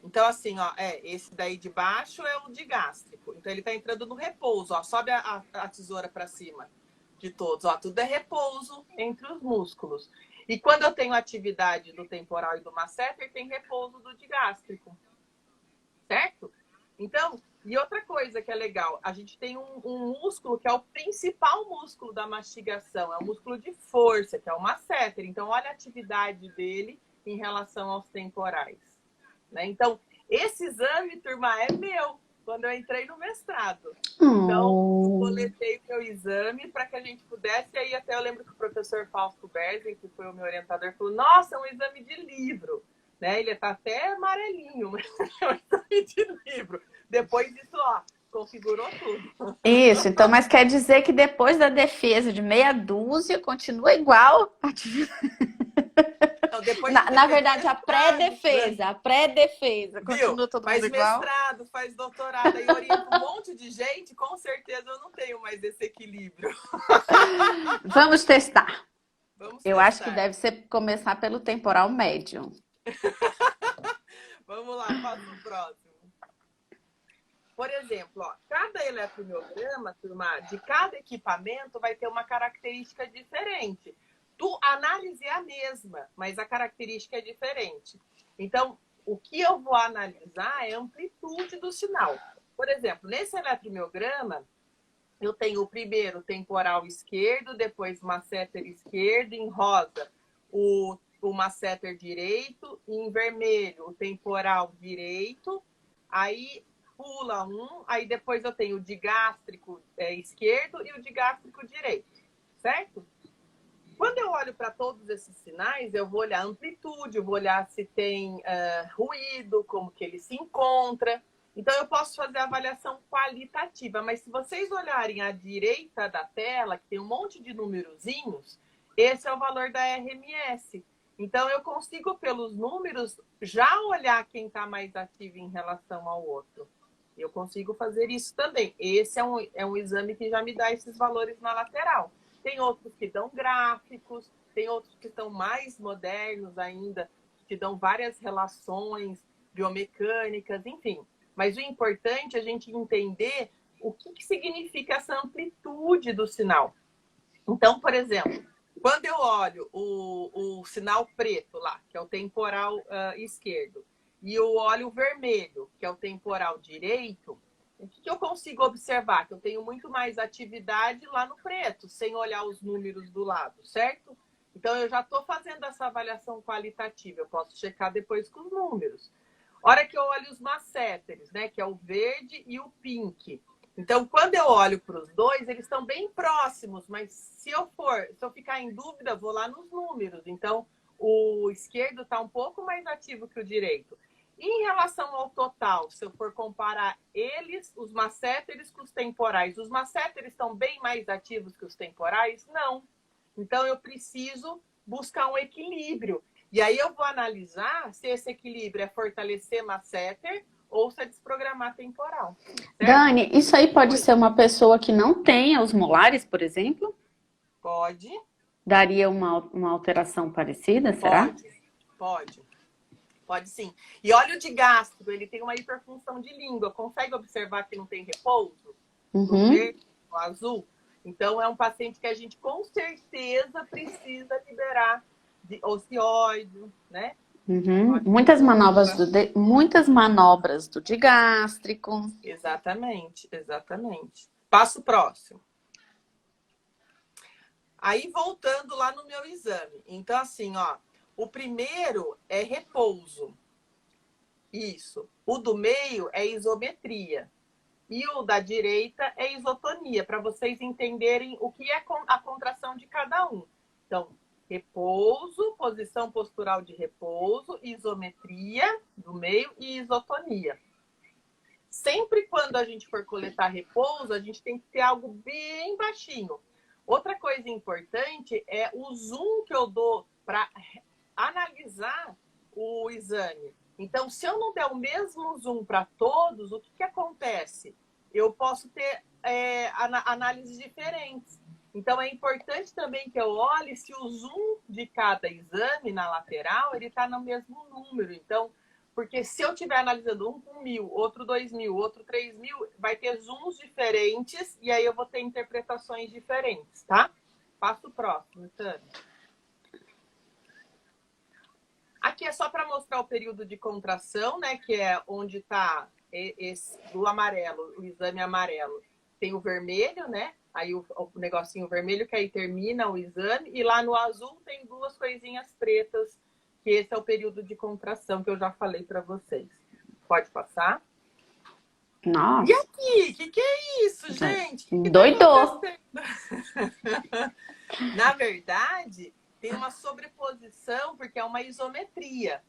Então assim, ó, esse daí de baixo é o digástrico. Então ele tá entrando no repouso, ó, sobe a tesoura para cima de todos, ó, tudo é repouso entre os músculos. E quando eu tenho atividade do temporal e do masseter, tem repouso do digástrico, certo? Então, e outra coisa que é legal, a gente tem um músculo que é o principal músculo da mastigação, é o músculo de força, que é o masseter. Então, olha a atividade dele em relação aos temporais. Né? Então, esse exame, turma, é meu, quando eu entrei no mestrado. Então, eu coletei o meu exame para que a gente pudesse, e aí até eu lembro que o professor Fausto Berzen, que foi o meu orientador, falou: nossa, é um exame de livro. Né? Ele está até amarelinho, mas é um exame de livro. Depois disso, ó, configurou tudo. Isso, então, mas quer dizer que depois da defesa de meia dúzia, continua igual a Não, depois na verdade, a pré-defesa, continua todo mundo igual? Faz mestrado, faz doutorado, aí orienta um monte de gente, com certeza eu não tenho mais esse equilíbrio. Vamos testar. Eu acho que deve ser começar pelo temporal médio. Vamos lá, faça o próximo. Por exemplo, ó, cada eletromiograma, turma, de cada equipamento vai ter uma característica diferente. A análise é a mesma, mas a característica é diferente. Então, o que eu vou analisar é a amplitude do sinal. Por exemplo, nesse eletromiograma, eu tenho o primeiro temporal esquerdo, depois masseter esquerdo, em rosa o masseter direito, em vermelho o temporal direito, aí pula um, aí depois eu tenho o digástrico esquerdo e o digástrico direito, certo? Quando eu olho para todos esses sinais, eu vou olhar a amplitude, eu vou olhar se tem ruído, como que ele se encontra. Então, eu posso fazer a avaliação qualitativa, mas se vocês olharem à direita da tela, que tem um monte de numerozinhos, esse é o valor da RMS. Então, eu consigo, pelos números, já olhar quem está mais ativo em relação ao outro. Eu consigo fazer isso também. Esse é um exame que já me dá esses valores na lateral. Tem outros que dão gráficos, tem outros que estão mais modernos ainda, que dão várias relações biomecânicas, enfim. Mas o importante é a gente entender o que significa essa amplitude do sinal. Então, por exemplo, quando eu olho o sinal preto lá, que é o temporal esquerdo, e eu olho o vermelho, que é o temporal direito, o que eu consigo observar? Que eu tenho muito mais atividade lá no preto, sem olhar os números do lado, certo? Então, eu já estou fazendo essa avaliação qualitativa. Eu posso checar depois com os números. Hora que eu olho os masséteres, né? Que é o verde e o pink. Então, quando eu olho para os dois, eles estão bem próximos, mas se eu ficar em dúvida, vou lá nos números. Então, o esquerdo está um pouco mais ativo que o direito. Em relação ao total, se eu for comparar eles, os masséteres com os temporais, os masséteres estão bem mais ativos que os temporais? Não. Então, eu preciso buscar um equilíbrio. E aí eu vou analisar se esse equilíbrio é fortalecer masséter ou se é desprogramar temporal. Certo? Dani, isso aí pode ser uma pessoa que não tenha os molares, por exemplo? Pode. Daria uma alteração parecida, será? Pode. Pode sim. E olha o digástrico, ele tem uma hiperfunção de língua. Consegue observar que não tem repouso? No verde, no azul? Então, é um paciente que a gente com certeza precisa liberar de ocioide, né? Muitas manobras do digástrico. Exatamente. Passo próximo. Aí, voltando lá no meu exame. Então, assim, ó. O primeiro é repouso. Isso. O do meio é isometria. E o da direita é isotonia, para vocês entenderem o que é a contração de cada um. Então, repouso, posição postural de repouso, isometria do meio e isotonia. Sempre quando a gente for coletar repouso, a gente tem que ter algo bem baixinho. Outra coisa importante é o zoom que eu dou para analisar o exame. Então, se eu não der o mesmo zoom para todos, o que acontece? Eu posso ter análises diferentes. Então, é importante também que eu olhe se o zoom de cada exame na lateral, ele está no mesmo número. Então, porque se eu estiver analisando um com 1.000, outro 2.000, outro 3.000, vai ter zooms diferentes e aí eu vou ter interpretações diferentes, tá? Passo próximo, Tânia. Aqui é só para mostrar o período de contração, né? Que é onde está o amarelo, o exame amarelo. Tem o vermelho, né? Aí o negocinho vermelho, que aí termina o exame. E lá no azul tem duas coisinhas pretas, que esse é o período de contração que eu já falei para vocês. Pode passar? Nossa. E aqui? O que é isso, gente? Doidou. Na verdade, tem uma sobreposição, porque é uma isometria.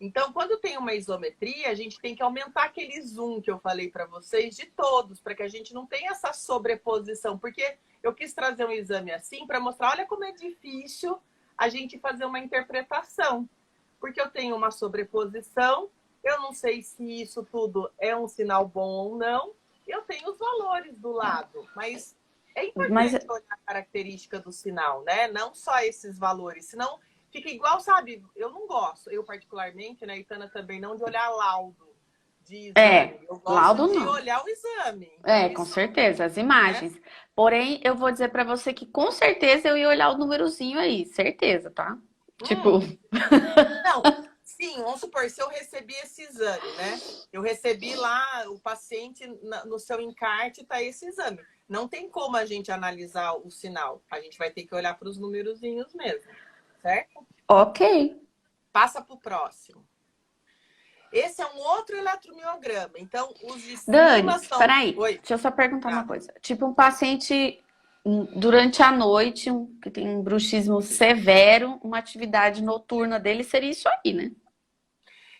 Então, quando tem uma isometria, a gente tem que aumentar aquele zoom que eu falei para vocês de todos, para que a gente não tenha essa sobreposição. Porque eu quis trazer um exame assim para mostrar, olha como é difícil a gente fazer uma interpretação. Porque eu tenho uma sobreposição, eu não sei se isso tudo é um sinal bom ou não, eu tenho os valores do lado, mas é importante olhar a característica do sinal, né? Não só esses valores, senão fica igual, sabe? Eu não gosto, eu particularmente, né, Itana também, não de olhar laudo de exame. Eu gosto laudo de não. olhar o exame. Então, com certeza, as imagens. Porém, eu vou dizer pra você que com certeza eu ia olhar o númerozinho aí, certeza, tá? Tipo... Não, Sim, vamos supor, se eu recebi esse exame, né? Eu recebi lá, o paciente, no seu encarte está esse exame. Não tem como a gente analisar o sinal. A gente vai ter que olhar para os numerozinhos mesmo, certo? Ok. Passa para o próximo. Esse é um outro eletromiograma. Então, os de Dani, cima são... peraí, Oi. deixa eu só perguntar uma Ah, coisa. Tipo, um paciente durante a noite, que tem um bruxismo severo, uma atividade noturna dele seria isso aí, né?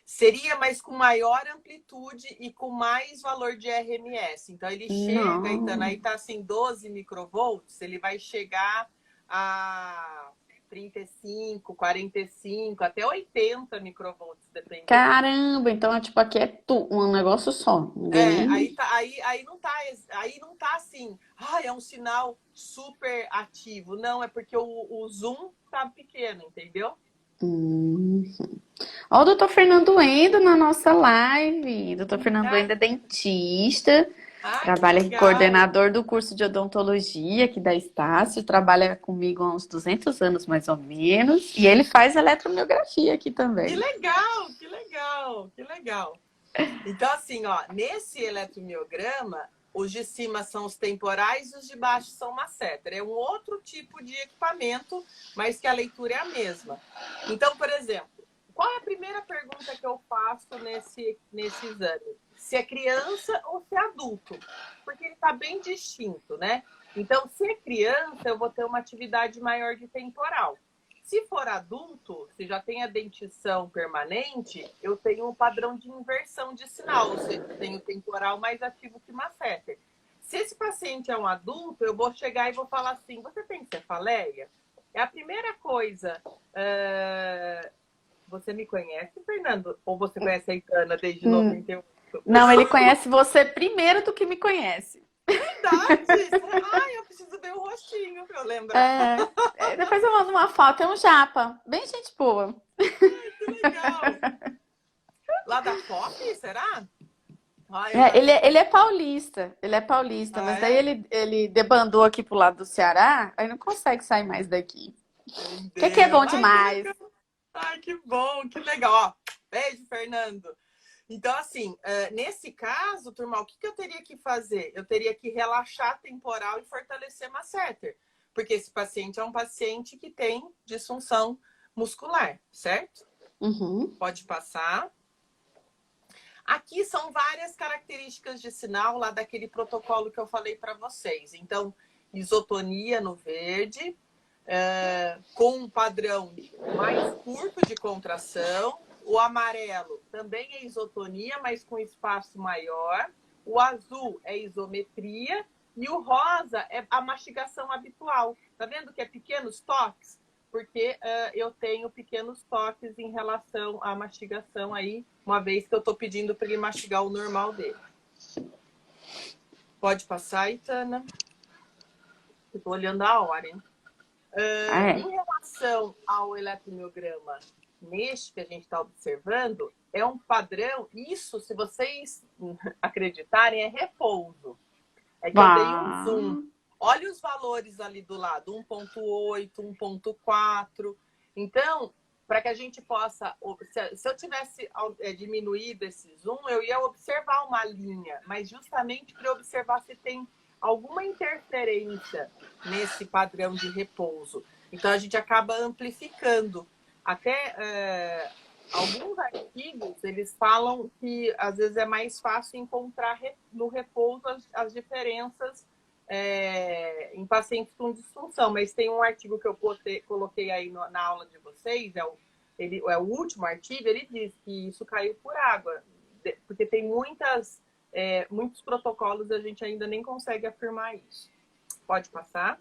seria, mas com maior amplitude e com mais valor de RMS. Então, ele chega, Itana, Não. aí tá assim, 12 microvolts, ele vai chegar a 35, 45, até 80 microvolts, dependendo. Caramba, então, tipo, aqui é um negócio só. Ninguém É, nem. aí não tá assim, é um sinal super ativo. Não, é porque o zoom tá pequeno, entendeu? Hum. Ó, o doutor Fernando Endo na nossa live. Doutor Fernando Ai, Endo é dentista, que trabalha aqui, legal! coordenador do curso de odontologia aqui da Estácio, trabalha comigo há uns 200 anos mais ou menos, e ele faz eletromiografia aqui Que também. legal, que legal, que legal. Então, assim, ó, nesse eletromiograma, os de cima são os temporais e os de baixo são masseter. É um outro tipo de equipamento, mas que a leitura é a mesma. Então, por exemplo, qual é a primeira pergunta que eu faço nesse exame? Se é criança ou se é adulto? Porque ele está bem distinto, né? Então, se é criança, eu vou ter uma atividade maior de temporal. Se for adulto, se já tem a dentição permanente, eu tenho um padrão de inversão de sinal, ou seja, eu tenho temporal mais ativo que masseter. Se esse paciente é um adulto, eu vou chegar e vou falar assim, você tem cefaleia? É a primeira coisa. Você me conhece, Fernando? Ou você conhece a Itana desde Hum, 98? Não, ele conhece você primeiro do que me conhece. Verdade! Eu preciso ver o rostinho pra eu lembrar. Depois eu mando uma foto, é um japa, bem gente boa. Que legal! Lá da FOP, será? Eu já vi. Ele é paulista, Ah, mas daí é? ele debandou aqui pro lado do Ceará, aí não consegue sair mais daqui. Meu Que é bom Deus. Que demais. legal. Que bom, que legal. Ó, beijo, Fernando. Então, assim, nesse caso, turma, o que eu teria que fazer? Eu teria que relaxar temporal e fortalecer masseter. Porque esse paciente é um paciente que tem disfunção muscular, certo? Uhum. Pode passar. Aqui são várias características de sinal lá daquele protocolo que eu falei para vocês. Então, isotonia no verde, com um padrão mais curto de contração. O amarelo também é isotonia, mas com espaço maior. O azul é isometria. E o rosa é a mastigação habitual. Tá vendo que é pequenos toques? Porque eu tenho pequenos toques em relação à mastigação aí, uma vez que eu estou pedindo para ele mastigar o normal dele. Pode passar, Itana? Eu estou olhando a hora, hein? Em relação ao eletromiograma neste que a gente está observando, é um padrão, isso, se vocês acreditarem, é repouso. É que eu dei um Vá. zoom. Olha os valores ali do lado, 1.8, 1.4. Então, para que a gente possa... Se eu tivesse diminuído esse zoom, eu ia observar uma linha, mas justamente para observar se tem alguma interferência nesse padrão de repouso. Então, a gente acaba amplificando. Até alguns artigos, eles falam que às vezes é mais fácil encontrar no repouso as diferenças em pacientes com disfunção. Mas tem um artigo que eu coloquei aí na aula de vocês, é o último artigo, ele diz que isso caiu por água, porque tem muitos protocolos e a gente ainda nem consegue afirmar isso. Pode passar.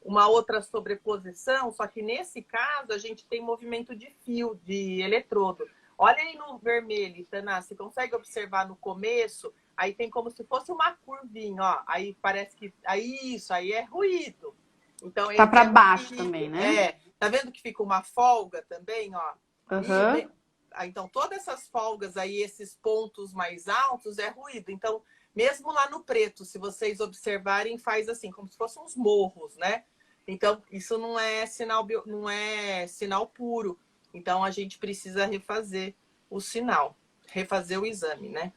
Uma outra sobreposição, só que nesse caso a gente tem movimento de fio, de eletrodo. Olha aí no vermelho, Itana, você consegue observar no começo, aí tem como se fosse uma curvinha, ó. Aí parece que... isso aí é ruído. Então Tá esse para é baixo ruído. também, né? Tá vendo que fica uma folga também, ó? Uhum. Então todas essas folgas aí, esses pontos mais altos, é ruído. Então, mesmo lá no preto, se vocês observarem, faz assim, como se fossem uns morros, né? Então, isso não é sinal puro. Então, a gente precisa refazer o sinal, refazer o exame, né?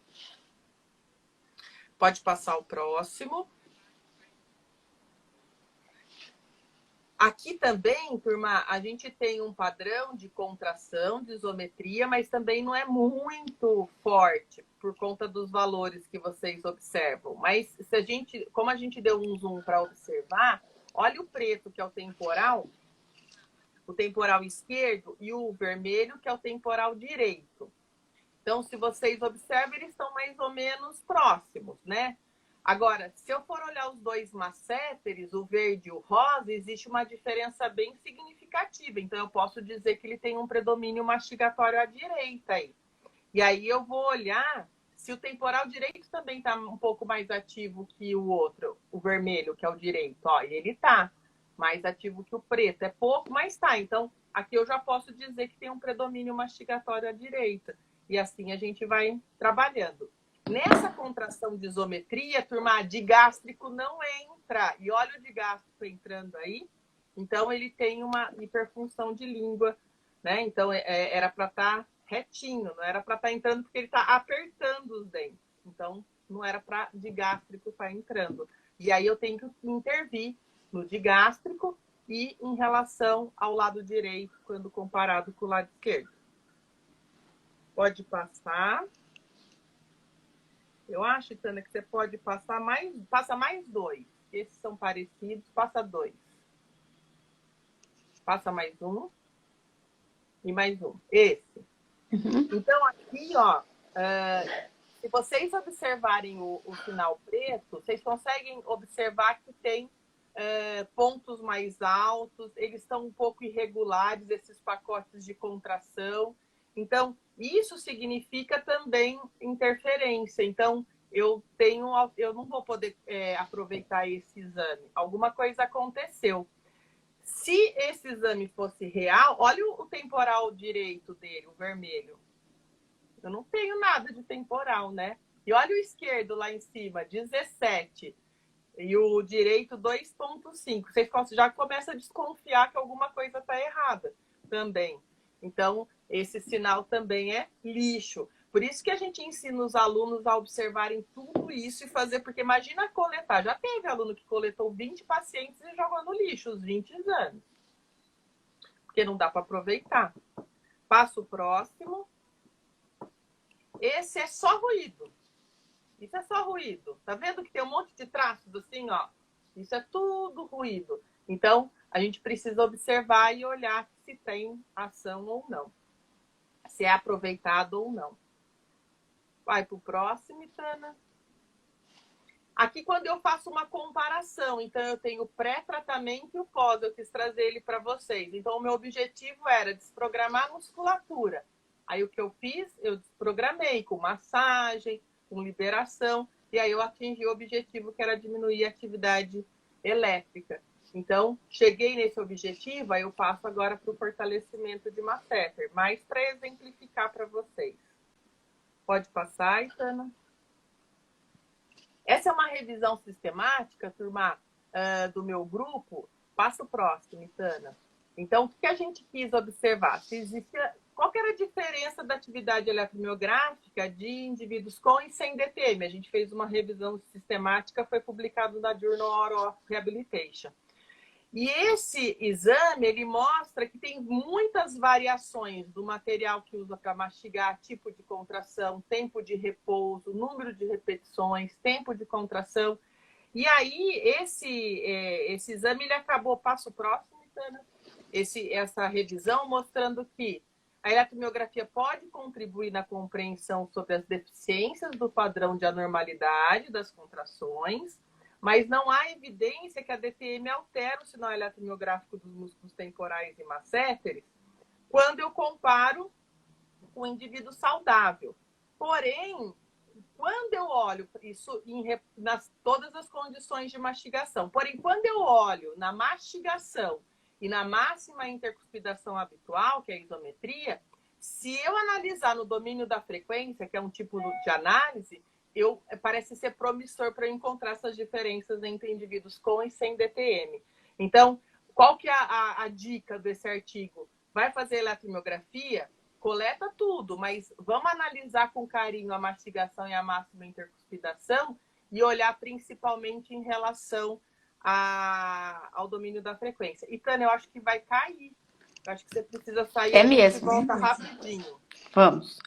Pode passar o próximo. Aqui também, turma, a gente tem um padrão de contração, de isometria, mas também não é muito forte por conta dos valores que vocês observam. Mas se a gente, como a gente deu um zoom para observar, olha o preto, que é o temporal esquerdo, e o vermelho, que é o temporal direito. Então, se vocês observam, eles estão mais ou menos próximos, né? Agora, se eu for olhar os dois masséteres, o verde e o rosa, existe uma diferença bem significativa. Então, eu posso dizer que ele tem um predomínio mastigatório à direita aí. E aí eu vou olhar se o temporal direito também está um pouco mais ativo que o outro, o vermelho, que é o direito. Ó, e ele está mais ativo que o preto. É pouco, mas está. Então, aqui eu já posso dizer que tem um predomínio mastigatório à direita. E assim a gente vai trabalhando. Nessa contração de isometria, turma, digástrico não entra. E olha o digástrico entrando aí. Então, ele tem uma hiperfunção de língua, né? Então, era para estar retinho, não era para estar entrando porque ele está apertando os dentes. Então, não era para digástrico estar entrando. E aí eu tenho que intervir no digástrico e em relação ao lado direito, quando comparado com o lado esquerdo. Pode passar. Eu acho, Tânia, que você pode passar mais. Passa mais 2. Esses são parecidos, passa 2. Passa mais um. E mais um. Esse. Uhum. Então, aqui, ó, se vocês observarem o sinal preto, vocês conseguem observar que tem pontos mais altos, eles estão um pouco irregulares, esses pacotes de contração. Então, isso significa também interferência. Então, eu não vou poder aproveitar esse exame. Alguma coisa aconteceu. Se esse exame fosse real, olha o temporal direito dele, o vermelho. Eu não tenho nada de temporal, né? E olha o esquerdo lá em cima, 17. E o direito, 2,5. Vocês já começam a desconfiar que alguma coisa está errada também. Então, esse sinal também é lixo. Por isso que a gente ensina os alunos a observarem tudo isso e fazer, porque imagina coletar. Já teve aluno que coletou 20 pacientes e jogou no lixo os 20 exames. Porque não dá para aproveitar. Passo próximo. Esse é só ruído. Isso é só ruído. Tá vendo que tem um monte de traços assim, ó? Isso é tudo ruído. Então, a gente precisa observar e olhar se tem ação ou não. Se é aproveitado ou não. Vai para o próximo, Tana. Aqui, quando eu faço uma comparação, então eu tenho o pré-tratamento e o pós, eu quis trazer ele para vocês. Então, o meu objetivo era desprogramar a musculatura. Aí, o que eu fiz? Eu desprogramei com massagem, com liberação, e aí eu atingi o objetivo, que era diminuir a atividade elétrica. Então, cheguei nesse objetivo, aí eu passo agora para o fortalecimento de masseter, mais para exemplificar para vocês. Pode passar, Itana? Essa é uma revisão sistemática, turma, do meu grupo. Passa o próximo, Itana. Então, o que a gente quis observar? Se existia, qual que era a diferença da atividade eletromiográfica de indivíduos com e sem DTM? A gente fez uma revisão sistemática, foi publicado na Journal of Rehabilitation. E esse exame, ele mostra que tem muitas variações do material que usa para mastigar, tipo de contração, tempo de repouso, número de repetições, tempo de contração. E aí, esse exame, ele acabou, passo próximo, Tana, essa revisão mostrando que a eletromiografia pode contribuir na compreensão sobre as deficiências do padrão de anormalidade das contrações, mas não há evidência que a DTM altera o sinal eletromiográfico dos músculos temporais e masséteres quando eu comparo com o indivíduo saudável. Porém, quando eu olho isso nas todas as condições de mastigação, porém, quando eu olho na mastigação e na máxima intercuspidação habitual, que é a isometria, se eu analisar no domínio da frequência, que é um tipo de análise, parece ser promissor para encontrar essas diferenças entre indivíduos com e sem DTM. Então, qual que é a dica desse artigo? vai fazer eletromiografia, coleta tudo, mas vamos analisar com carinho a mastigação e a máxima intercuspidação e olhar principalmente em relação ao domínio da frequência. E, Tânia, eu acho que vai cair. Eu acho que você precisa sair, É a gente mesmo. volta rapidinho. Vamos.